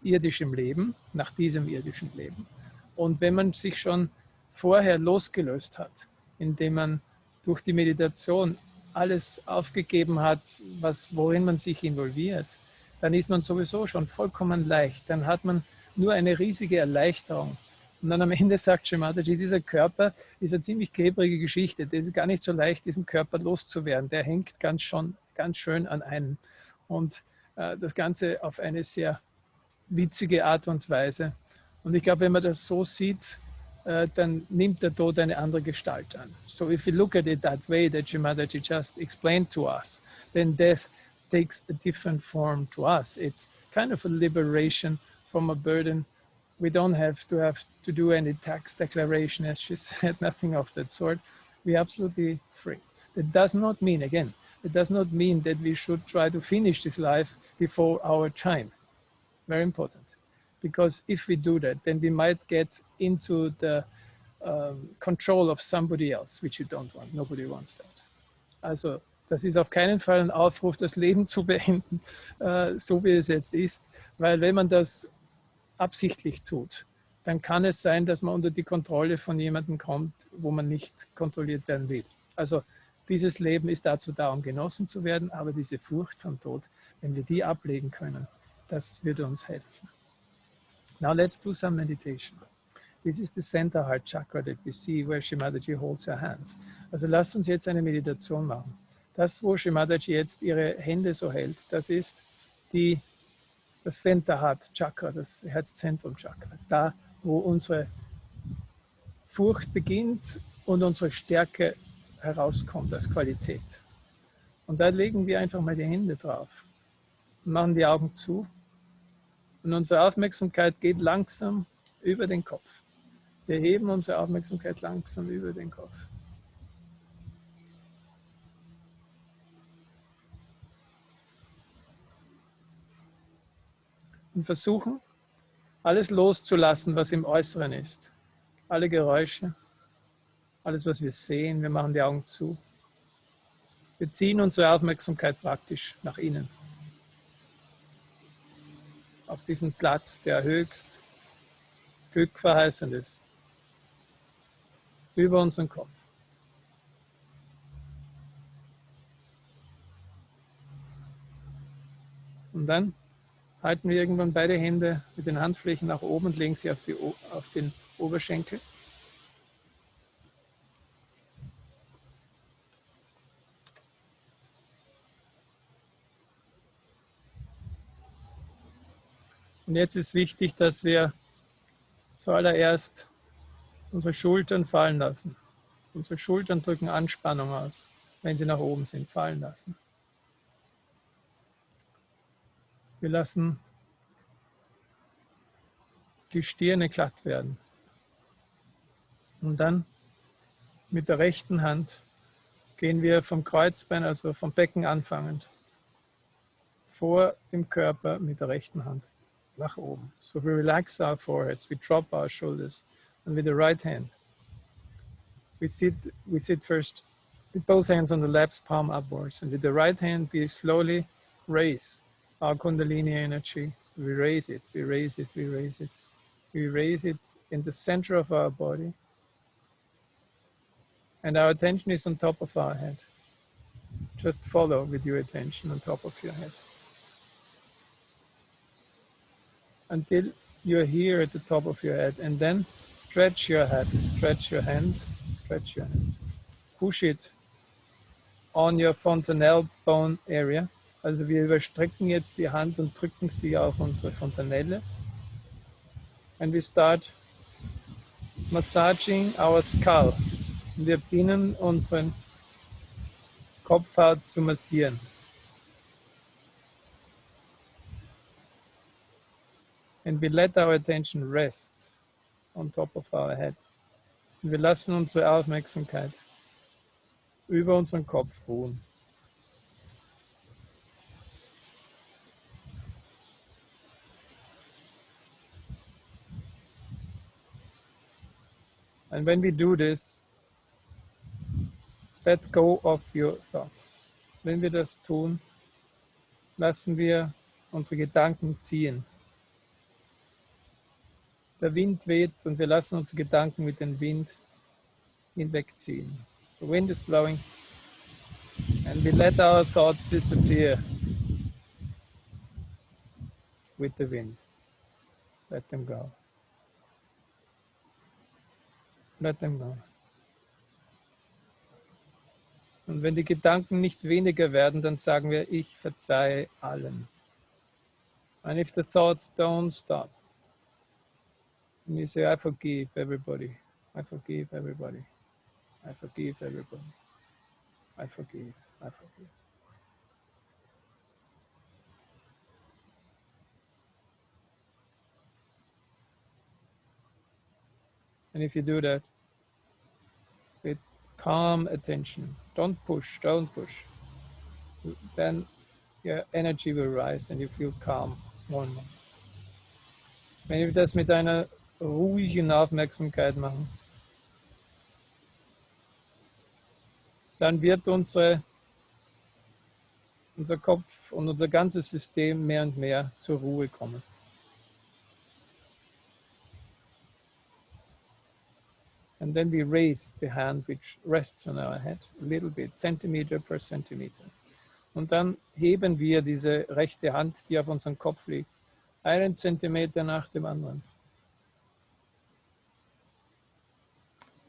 irdischen Leben, nach diesem irdischen Leben. Und wenn man sich schon vorher losgelöst hat, indem man durch die Meditation alles aufgegeben hat, worin man sich involviert, dann ist man sowieso schon vollkommen leicht. Dann hat man nur eine riesige Erleichterung, Und dann am Ende sagt Shimadaji, dieser Körper ist eine ziemlich klebrige Geschichte. Das ist gar nicht so leicht, diesen Körper loszuwerden. Der hängt ganz schön an einem. Und das Ganze auf eine sehr witzige Art und Weise. Und ich glaube, wenn man das so sieht, dann nimmt der Tod eine andere Gestalt an. So if you look at it that way that Shimadaji just explained to us, then death takes a different form to us. It's kind of a liberation from a burden. We don't have to do any tax declaration, as she said, nothing of that sort. We're absolutely free. That does not mean, again, it does not mean that we should try to finish this life before our time. Very important. Because if we do that, then we might get into the control of somebody else, which you don't want. Nobody wants that. Also, das ist auf keinen Fall ein Aufruf, das Leben zu beenden, so wie es jetzt ist. Weil wenn man das absichtlich tut, dann kann es sein, dass man unter die Kontrolle von jemandem kommt, wo man nicht kontrolliert werden will. Also dieses Leben ist dazu da, um genossen zu werden, aber diese Furcht vom Tod, wenn wir die ablegen können, das würde uns helfen. Now let's do some meditation. This is the center heart chakra that we see where Shimadaji holds her hands. Also lasst uns jetzt eine Meditation machen. Das, wo Shimadaji jetzt ihre Hände so hält, das ist das Center Heart Chakra, das Herzzentrum Chakra. Da, wo unsere Furcht beginnt und unsere Stärke herauskommt als Qualität. Und da legen wir einfach mal die Hände drauf und machen die Augen zu. Und unsere Aufmerksamkeit geht langsam über den Kopf. Wir heben unsere Aufmerksamkeit langsam über den Kopf. Und versuchen, alles loszulassen, was im Äußeren ist. Alle Geräusche, alles, was wir sehen, wir machen die Augen zu. Wir ziehen unsere Aufmerksamkeit praktisch nach innen. Auf diesen Platz, der höchst glückverheißend ist. Über unseren Kopf. Und dann halten wir irgendwann beide Hände mit den Handflächen nach oben und legen sie auf den Oberschenkel. Und jetzt ist wichtig, dass wir zuallererst unsere Schultern fallen lassen. Unsere Schultern drücken Anspannung aus, wenn sie nach oben sind, fallen lassen. Wir lassen die Stirne glatt werden. Und dann mit der rechten Hand gehen wir vom Kreuzbein, also vom Becken anfangend, vor dem Körper mit der rechten Hand nach oben. So we relax our foreheads, we drop our shoulders, and with the right hand, we sit first with both hands on the left palm upwards, and with the right hand we slowly raise our Kundalini energy. We raise it, we raise it, we raise it. We raise it in the center of our body, and our attention is on top of our head. Just follow with your attention on top of your head. Until you're here at the top of your head, and then stretch your head, stretch your hand, stretch your hand. Push it on your fontanelle bone area. Also wir überstrecken jetzt die Hand und drücken sie auf unsere Fontanelle. And we start massaging our skull. Wir beginnen unseren Kopfhaut zu massieren. And we let our attention rest on top of our head. Und wir lassen unsere Aufmerksamkeit über unseren Kopf ruhen. And when we do this, let go of your thoughts. Wenn wir das tun, lassen wir unsere Gedanken ziehen. Der Wind weht und wir lassen unsere Gedanken mit dem Wind hinwegziehen. The wind is blowing and we let our thoughts disappear with the wind. Let them go. Let them go. Und wenn die Gedanken nicht weniger werden, dann sagen wir, ich verzeihe allen. And if the thoughts don't stop, and you say, I forgive everybody, I forgive everybody, I forgive everybody, I forgive, I forgive. And if you do that with calm attention, don't push, then your energy will rise and you feel calm more and more. Wenn wir das mit einer ruhigen Aufmerksamkeit machen, dann wird unser Kopf und unser ganzes System mehr und mehr zur Ruhe kommen. And then we raise the hand which rests on our head, a little bit, centimeter per centimeter. Und dann heben wir diese rechte Hand, die auf unserem Kopf liegt, einen Zentimeter nach dem anderen.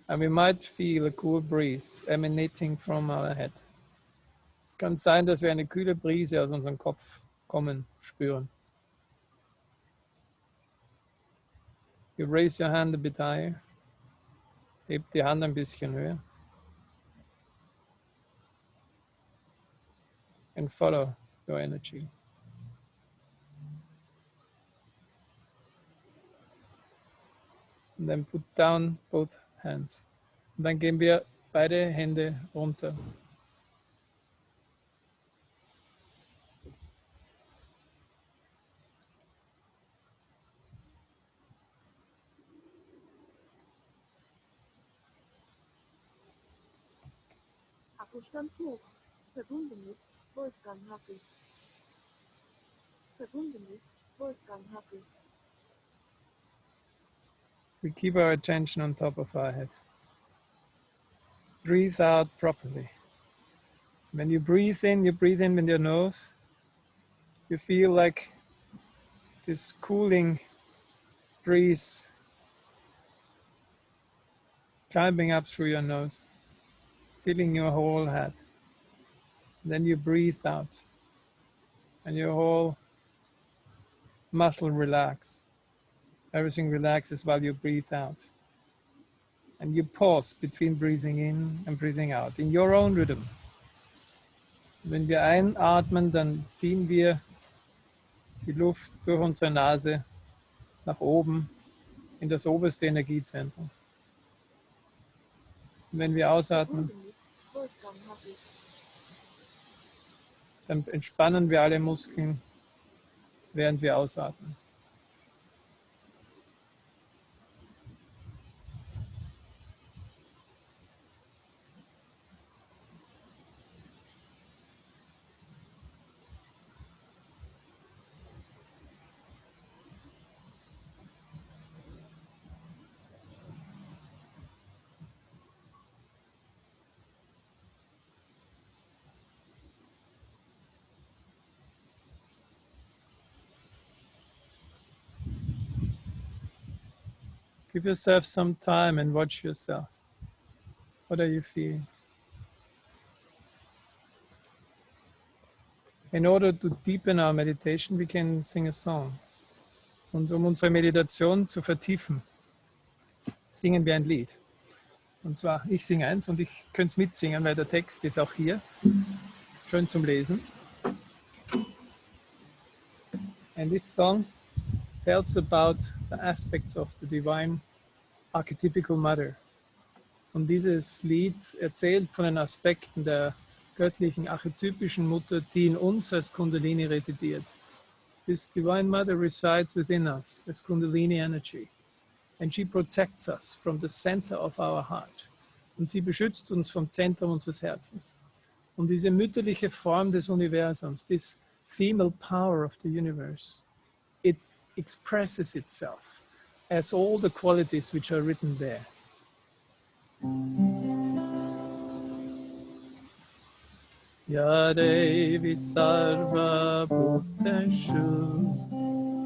And we might feel a cool breeze emanating from our head. Es kann sein, dass wir eine kühle Brise aus unserem Kopf kommen, spüren. You raise your hand a bit higher. Hebt die Hand ein bisschen höher. And follow your energy. And then put down both hands. Und dann geben wir beide Hände runter. Akkustand hoch. Verbunden mit Wolfgang Hackel. Verbunden mit Wolfgang Hackel. We keep our attention on top of our head. Breathe out properly. When you breathe in with your nose. You feel like this cooling breeze climbing up through your nose, filling your whole head. Then you breathe out and your whole muscle relax. Everything relaxes while you breathe out. And you pause between breathing in and breathing out in your own rhythm. Wenn wir einatmen, dann ziehen wir die Luft durch unsere Nase nach oben in das oberste Energiezentrum. Und wenn wir ausatmen, dann entspannen wir alle Muskeln, während wir ausatmen. Give yourself some time and watch yourself. What are you feeling? In order to deepen our meditation, we can sing a song. Und um unsere Meditation zu vertiefen, singen wir ein Lied. Und zwar, ich singe eins und ich könnte es mitsingen, weil der Text ist auch hier. Schön zum Lesen. And this song tells about the aspects of the divine archetypical mother. Und dieses Lied erzählt von den Aspekten der göttlichen archetypischen Mutter, die in uns als Kundalini residiert. This divine mother resides within us as Kundalini energy. And she protects us from the center of our heart. Und sie beschützt uns vom Zentrum unseres Herzens. Und diese mütterliche Form des Universums, this female power of the universe, it expresses itself as all the qualities which are written there. Ya Devi Sarva Bhuteshu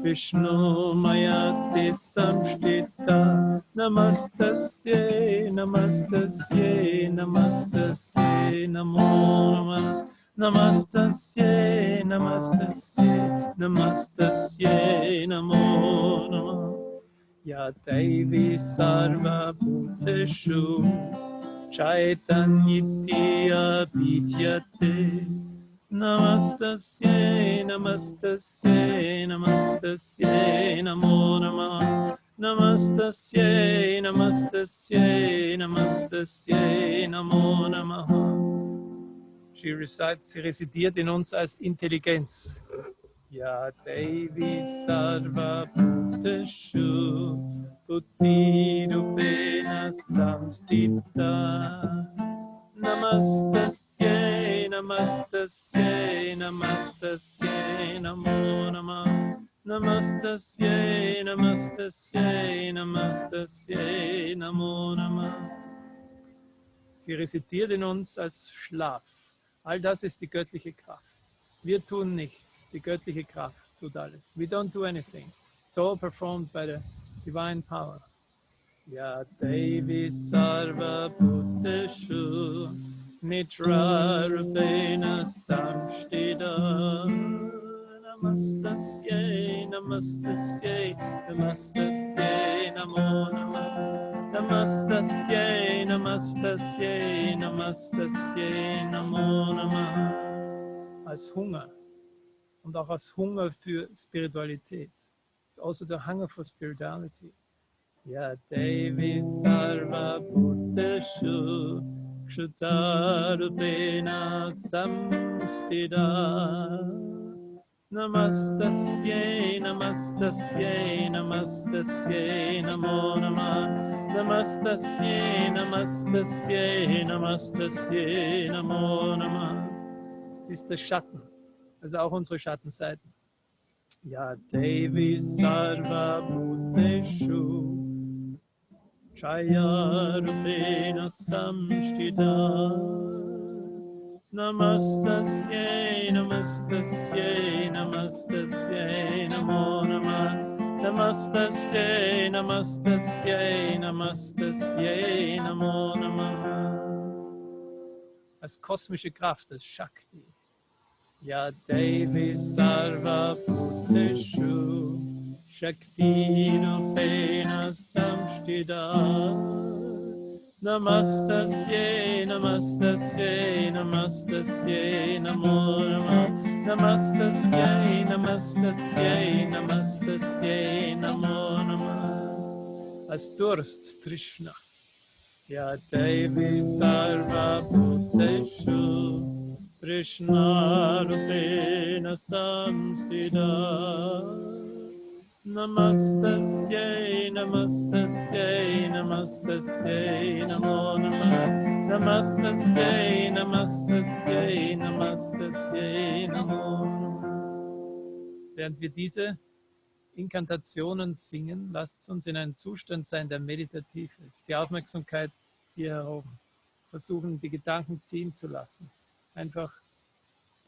Vishnu Mayati Samshtita Namastasye Namastasye Namastasye Namo Namah Namastasye Namastasye Namastasye Namo Namah Ya Devi Sarva Bhuteshu Chaitanyitya Vidyate Namastasye Namastasye Namastasye Namo Namah Namastasye Namastasye Namastasye Namo Namah. Sie residiert in uns als Intelligenz. Ya Devi Sarva Bhuteshu Buddhirupena Samstita Namastasye Namastasye Namastasye Namo Namah Namastasye Namastasye Namastasye Namo Namah. Sie residiert in uns als Schlaf. All das ist die göttliche Kraft. Wir tun nichts. Die göttliche Kraft tut alles. We don't do anything. It's all performed by the divine power. Ya Devi Sarva Bhuteshu Nitra Rupena Samshtita Namastasye Namastasye Namastasye Namo Namah Namastasye Namastasye Namastasye Namo Namah. Als Hunger und auch als Hunger für Spiritualität. It's also the hunger for spirituality. Ya Devi Sarva Bhuteshu Kshutarupena Samstita Namastasye Namastasye Namastasye Namo Namah Namastasye Namastasye Namastasye Namo Namah. Sie ist der Schatten, also auch unsere Schattenseiten. Ya Devi Sarva Bhuteshu Chaya Rupena Samshtita Namastasye Namastasye Namastasye Namo Namah Namastasye Namastasye Namastasye Namo Namah. Als kosmische Kraft, als Shakti. Ya Devi Sarva Bhuteshu Shakti Rupena Samshtita Namastasye Namastasye Namastasye Namo Namah Namastasye Namastasye Namastasye Namo Namah. Als Durst, Trishna. Ya Devi Sarva Bhuteshu Krishna Rupena Samstita Namastasye Namastasye Namastasye Namo Namah Namastasye Namastasye Namastasye Namo Namah. Während wir diese Inkantationen singen, lasst uns in einem Zustand sein, der meditativ ist. Die Aufmerksamkeit hier heroben. Versuchen, die Gedanken ziehen zu lassen. Einfach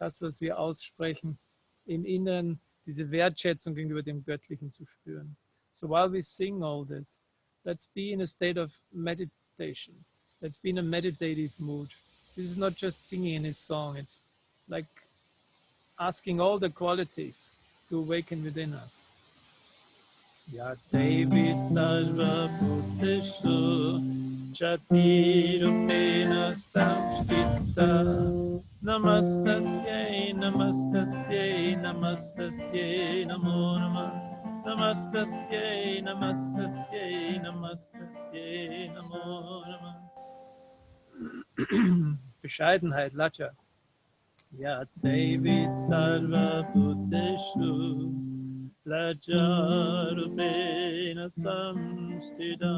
das, was wir aussprechen, im Inneren diese Wertschätzung gegenüber dem Göttlichen zu spüren. So while we sing all this, let's be in a state of meditation. Let's be in a meditative mood. This is not just singing in his song. It's like asking all the qualities to awaken within us. Ya Devi Sarva Bhuteshu Jati Rupena Samshtita Namastasye Namastasye Namastasye Namo Namah Namastasye Namastasye Namastasye Namo Namah. Bescheidenheit, Lacha. Ya Devi Sarva Bhuteshu Lacha Rupena Samstita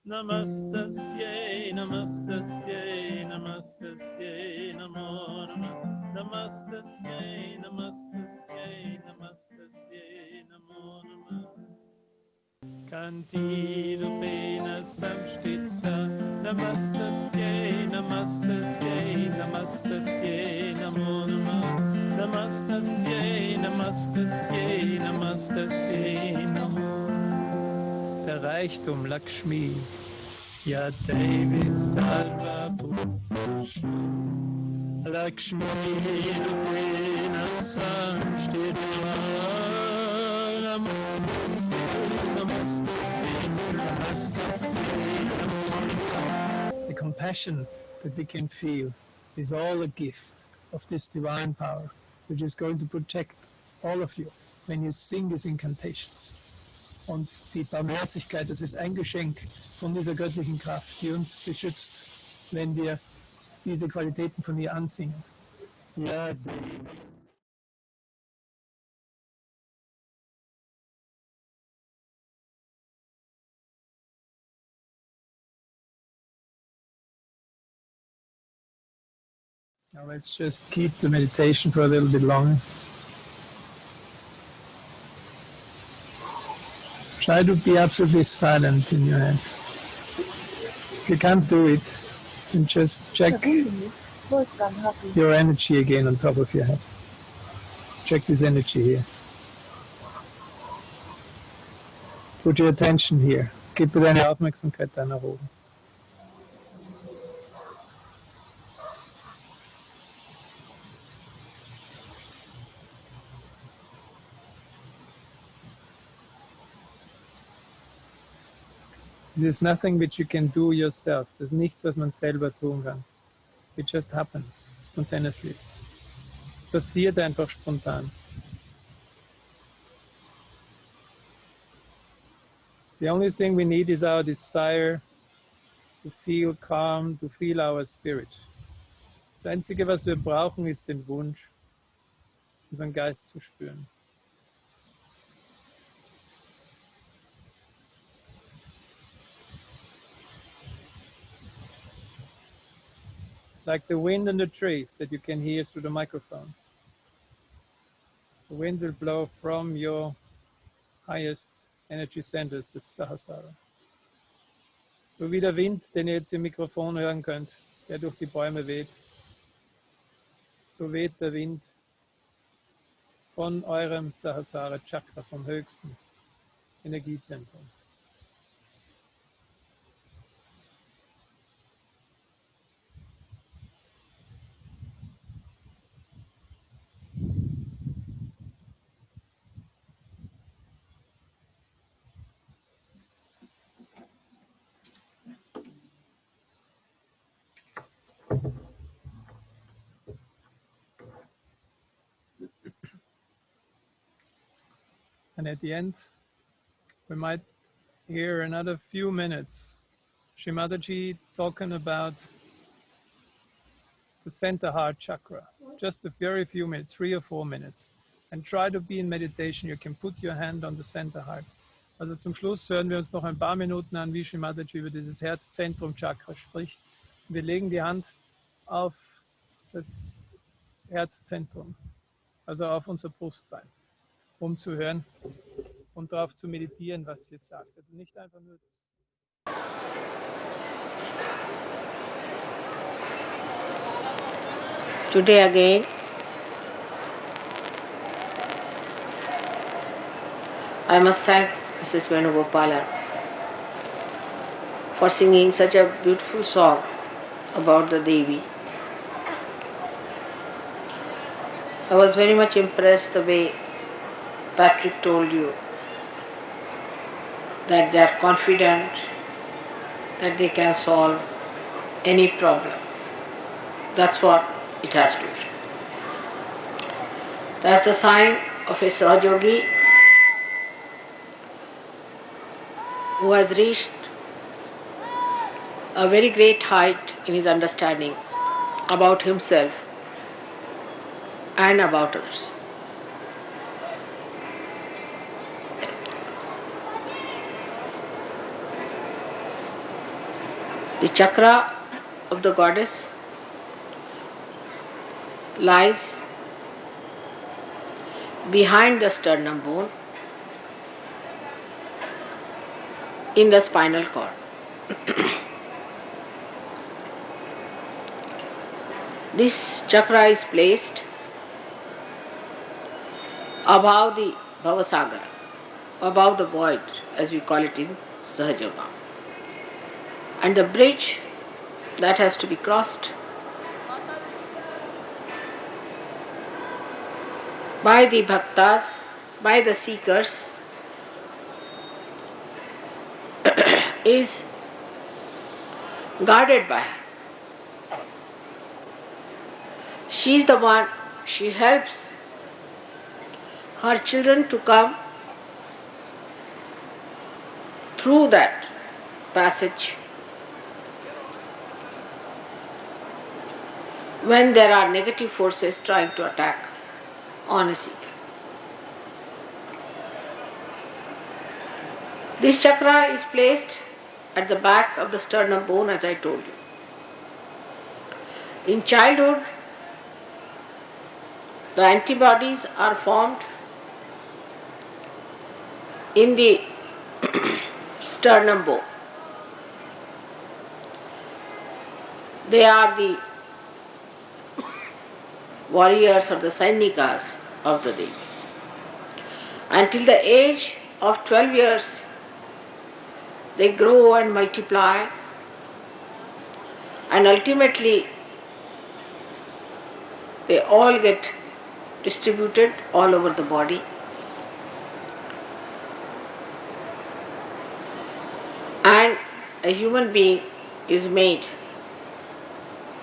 Namastasye Namastasye Namastasye Namo Namah Namastasye Namastasye Namastasye Namo Namah Kanti Rupena Samstita Namastasye Namastasye Namastasye Namo Namah Namastasye Namastasye Reichtum, Lakshmi. Ya Devi Salva Bhusha. Lakshmi Nasam Shtitva. The compassion that we can feel is all a gift of this divine power, which is going to protect all of you when you sing these incantations. Und die Barmherzigkeit, das ist ein Geschenk von dieser göttlichen Kraft, die uns beschützt, wenn wir diese Qualitäten von ihr ansingen. Ja, now let's just keep the meditation for a little bit longer. Try to be absolutely silent in your head. If you can't do it, then just check your energy again on top of your head. Check this energy here. Put your attention here. Gib deine Aufmerksamkeit da nach oben. There's nothing which you can do yourself. There's nichts, was man selber tun kann. It just happens spontaneously. Es passiert einfach spontan. The only thing we need is our desire to feel calm, to feel our spirit. Das Einzige, was wir brauchen, ist den Wunsch, unseren Geist zu spüren. Like the wind in the trees that you can hear through the microphone. The wind will blow from your highest energy centers, the Sahasrara. So wie der Wind, den ihr jetzt im Mikrofon hören könnt, der durch die Bäume weht, so weht der Wind von eurem Sahasrara Chakra, vom höchsten Energiezentrum. And at the end, we might hear another few minutes Shri Mataji talking about the center heart chakra. Just a very few minutes, 3 or 4 minutes. And try to be in meditation. You can put your hand on the center heart. Also zum Schluss hören wir uns noch ein paar Minuten an, wie Shri Mataji über dieses Herzzentrum-Chakra spricht. Wir legen die Hand auf das Herzzentrum, also auf unser Brustbein, um zu hören und darauf zu meditieren, was sie sagt. Also nicht einfach nur... Today again, I must thank Mrs. Venugopala for singing such a beautiful song about the Devi. I was very much impressed the way Patrick told you that they are confident that they can solve any problem. That's what it has to be. That's the sign of a Sahajogi who has reached a very great height in his understanding about himself and about others. The chakra of the goddess lies behind the sternum bone in the spinal cord. This chakra is placed above the Bhavasagar, above the void, as we call it in Sahajoga. And the bridge that has to be crossed by the bhaktas, by the seekers, is guarded by her. She is the one, she helps her children to come through that passage when there are negative forces trying to attack on a seeker. This chakra is placed at the back of the sternum bone, as I told you. In childhood, the antibodies are formed in the sternum bone. They are the warriors or the Sainikas of the Devi. Until the age of 12 years, they grow and multiply, and ultimately they all get distributed all over the body. And a human being is made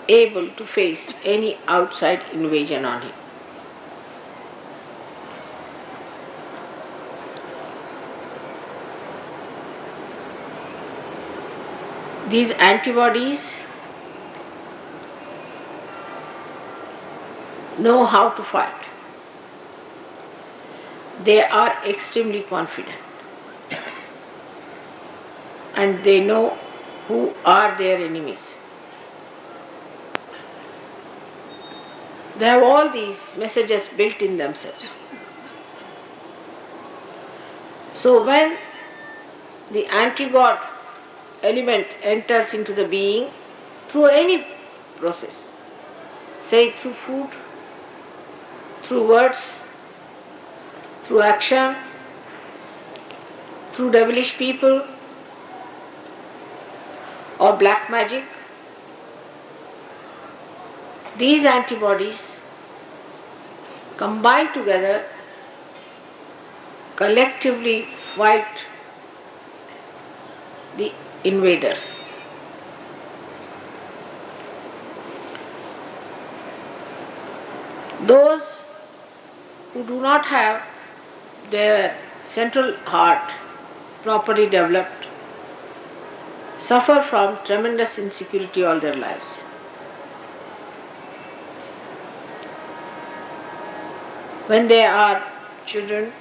able to face any outside invasion on him. These antibodies know how to fight. They are extremely confident and they know who are their enemies. They have all these messages built in themselves. So when the anti-God element enters into the being through any process, say through food, through words, through action, through devilish people, or black magic, these antibodies combine together, collectively fight the invaders. Those who do not have their central heart properly developed suffer from tremendous insecurity all their lives. When they are children,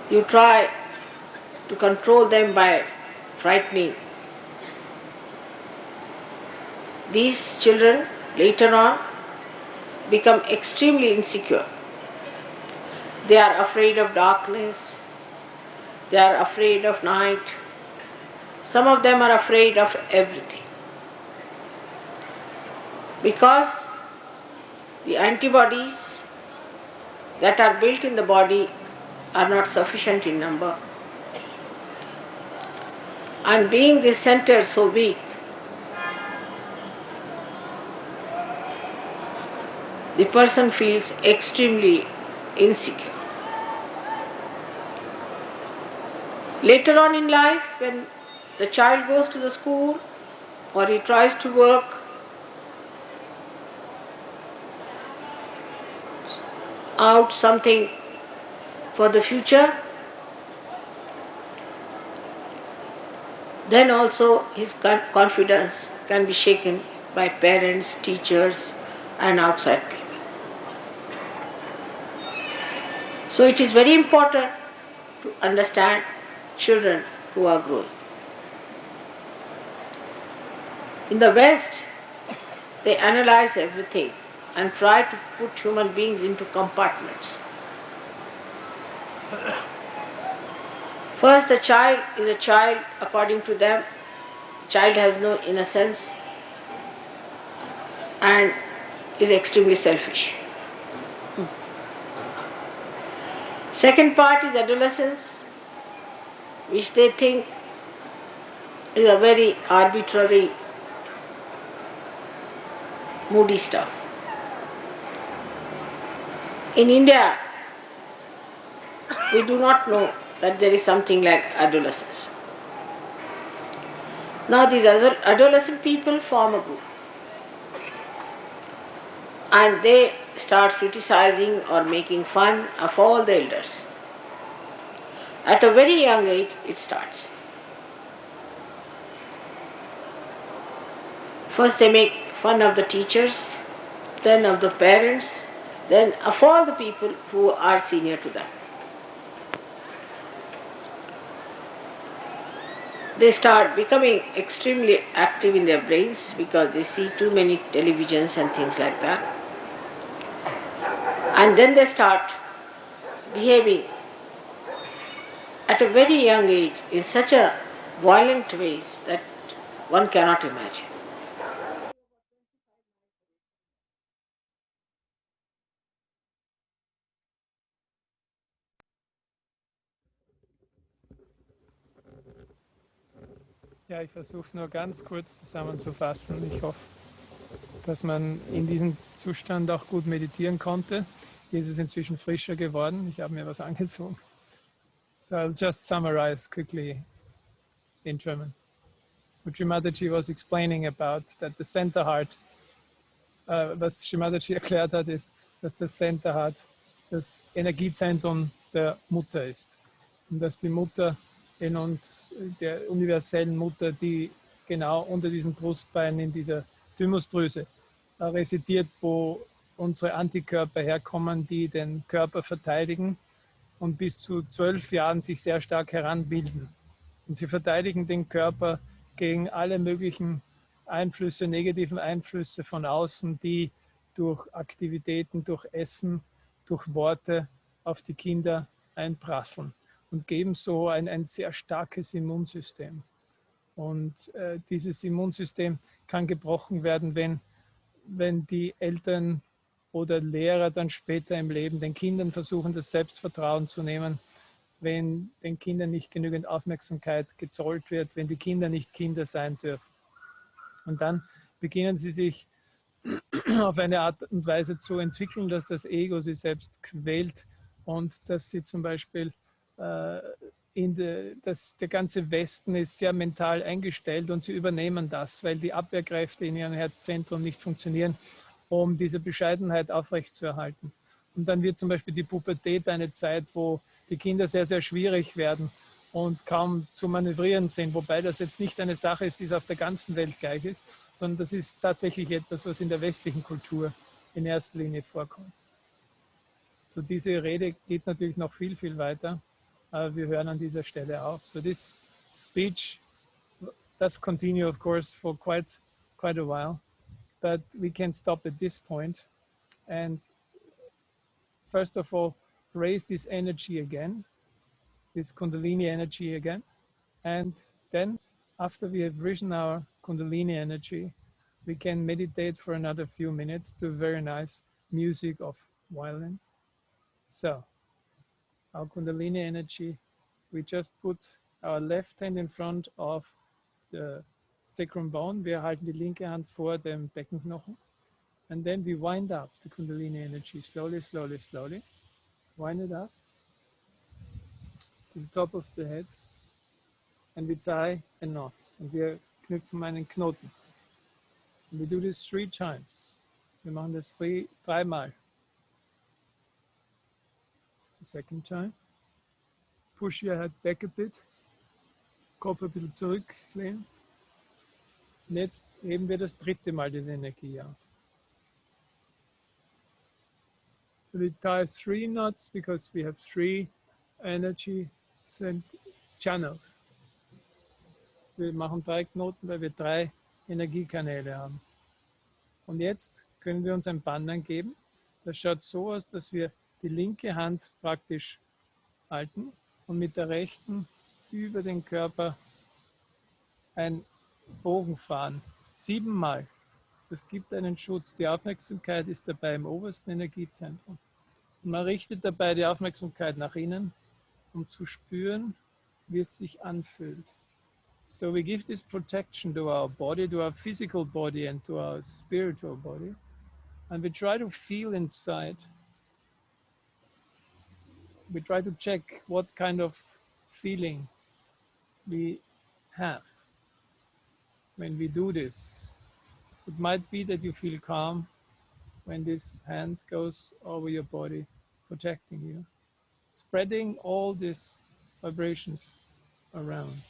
you try to control them by frightening. These children later on become extremely insecure. They are afraid of darkness, they are afraid of night, some of them are afraid of everything. Because the antibodies that are built in the body are not sufficient in number. And being this center so weak, the person feels extremely insecure. Later on in life, when the child goes to the school or he tries to work, out something for the future, then also his confidence can be shaken by parents, teachers, and outside people. So it is very important to understand children who are growing. In the West, they analyze everything and try to put human beings into compartments. First, the child is a child according to them. Child has no innocence and is extremely selfish. Second part is adolescence. which they think is a very arbitrary, moody stuff. In India, we do not know that there is something like adolescence. Now these adolescent people form a group and they start criticizing or making fun of all the elders. At a very young age it starts. First they make fun of the teachers, then of the parents, then of all the people who are senior to them. They start becoming extremely active in their brains because they see too many televisions and things like that. And then they start behaving at a very young age in such a violent ways that one cannot imagine. Ja, ich versuche es nur ganz kurz zusammenzufassen. Ich hoffe, dass man in diesem Zustand auch gut meditieren konnte. Hier ist es inzwischen frischer geworden. Ich habe mir was angezogen. So I'll just summarize quickly in German. What Shrimadaji was explaining about that the center heart, was Shrimadaji erklärt hat, ist, dass das Center Heart das Energiezentrum der Mutter ist. Und dass die Mutter in uns, der universellen Mutter, die genau unter diesem Brustbein in dieser Thymusdrüse residiert, wo unsere Antikörper herkommen, die den Körper verteidigen und bis zu 12 Jahren sich sehr stark heranbilden. Und sie verteidigen den Körper gegen alle möglichen Einflüsse, negativen Einflüsse von außen, die durch Aktivitäten, durch Essen, durch Worte auf die Kinder einprasseln und geben so ein sehr starkes Immunsystem. Und dieses Immunsystem kann gebrochen werden, wenn die Eltern oder Lehrer dann später im Leben den Kindern versuchen, das Selbstvertrauen zu nehmen, wenn den Kindern nicht genügend Aufmerksamkeit gezollt wird, wenn die Kinder nicht Kinder sein dürfen. Und dann beginnen sie sich auf eine Art und Weise zu entwickeln, dass das Ego sie selbst quält und dass sie zum Beispiel der ganze Westen ist sehr mental eingestellt und sie übernehmen das, weil die Abwehrkräfte in ihrem Herzzentrum nicht funktionieren, um diese Bescheidenheit aufrechtzuerhalten. Und dann wird zum Beispiel die Pubertät eine Zeit, wo die Kinder sehr, sehr schwierig werden und kaum zu manövrieren sind, wobei das jetzt nicht eine Sache ist, die auf der ganzen Welt gleich ist, sondern das ist tatsächlich etwas, was in der westlichen Kultur in erster Linie vorkommt. So, diese Rede geht natürlich noch viel, viel weiter, aber wir hören an dieser Stelle auf. So this speech does continue, of course, for quite a while, but we can stop at this point and first of all, raise this energy again, this Kundalini energy again. And then after we have risen our Kundalini energy, we can meditate for another few minutes to very nice music of violin. So, our Kundalini energy, we just put our left hand in front of the sacrum bone. Wir halten die linke Hand vor dem Beckenknochen. And then we wind up the Kundalini energy slowly, slowly, slowly. Wind it up to the top of the head. And we tie a knot. Und wir knüpfen einen Knoten. And we do this 3 times. Wir machen das dreimal. The second time. Push your head back a bit. Kopf ein bisschen zurücklehnen. Und jetzt heben wir das 3. Mal diese Energie auf. So we tie 3 knots because we have 3 energy channels. Wir machen 3 Knoten, weil wir 3 Energiekanäle haben. Und jetzt können wir uns ein Band geben. Das schaut so aus, dass wir die linke Hand praktisch halten und mit der rechten über den Körper einen Bogen fahren. 7 Mal. Das gibt einen Schutz. Die Aufmerksamkeit ist dabei im obersten Energiezentrum. Und man richtet dabei die Aufmerksamkeit nach innen, um zu spüren, wie es sich anfühlt. So we give this protection to our body, to our physical body and to our spiritual body. And we try to feel inside. We try to check what kind of feeling we have when we do this. It might be that you feel calm when this hand goes over your body, protecting you, spreading all these vibrations around.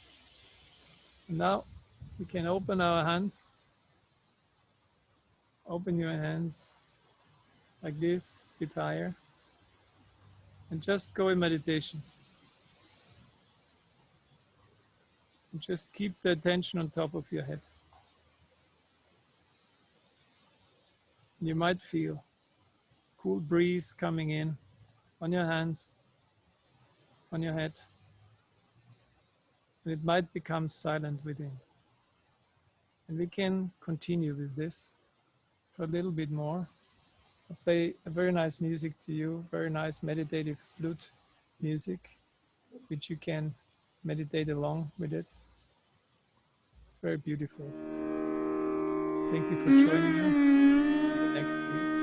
And now we can open our hands, open your hands like this, a bit higher, and just go in meditation. And just keep the attention on top of your head. You might feel cool breeze coming in on your hands, on your head, and it might become silent within. And we can continue with this for a little bit more. I'll play a very nice music to you, very nice meditative flute music, which you can meditate along with it. It's very beautiful. Thank you for joining us. See you next week.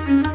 Thank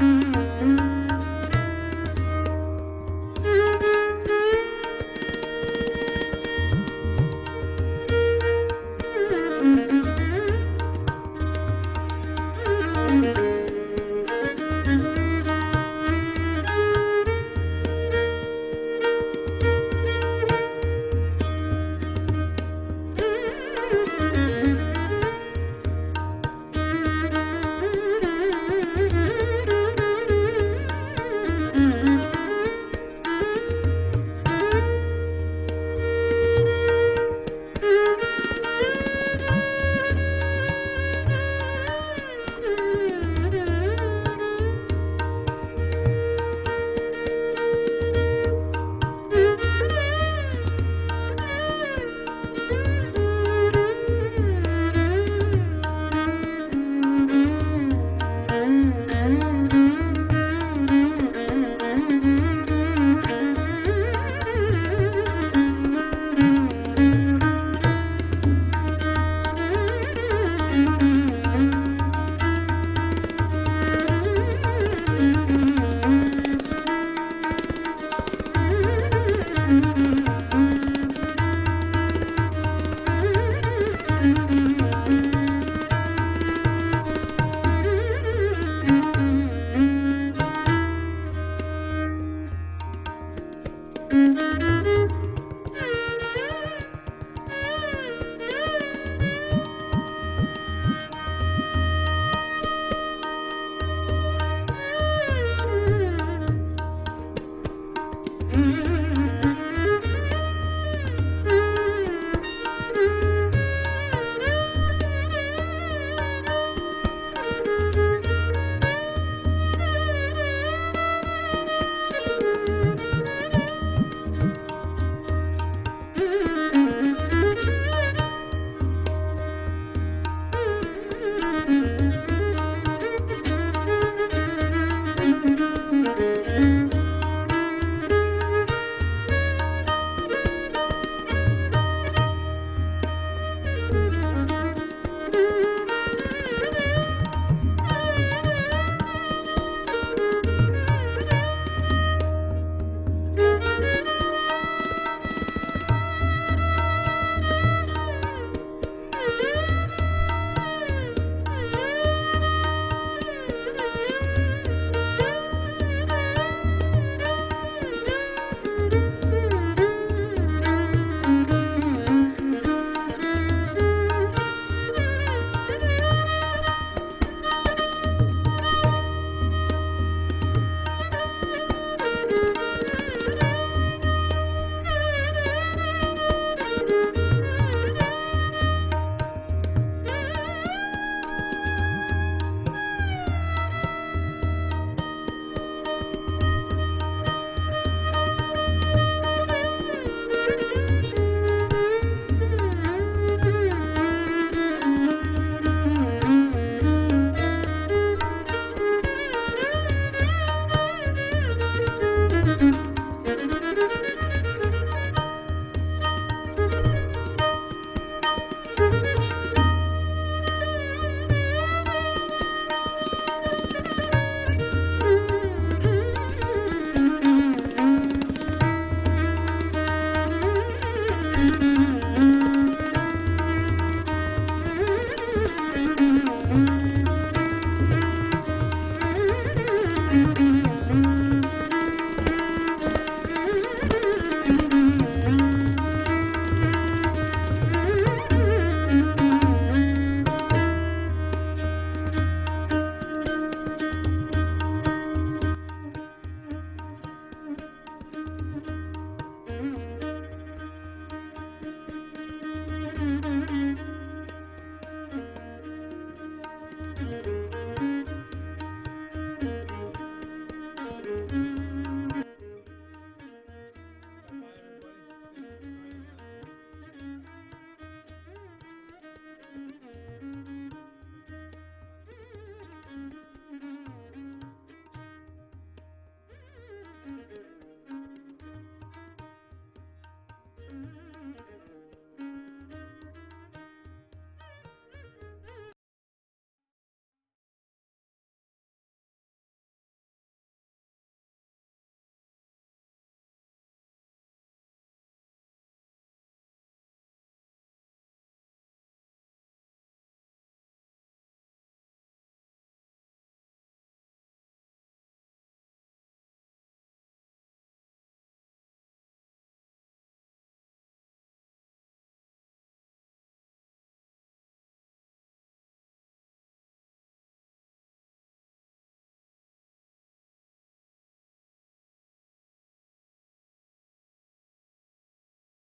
you.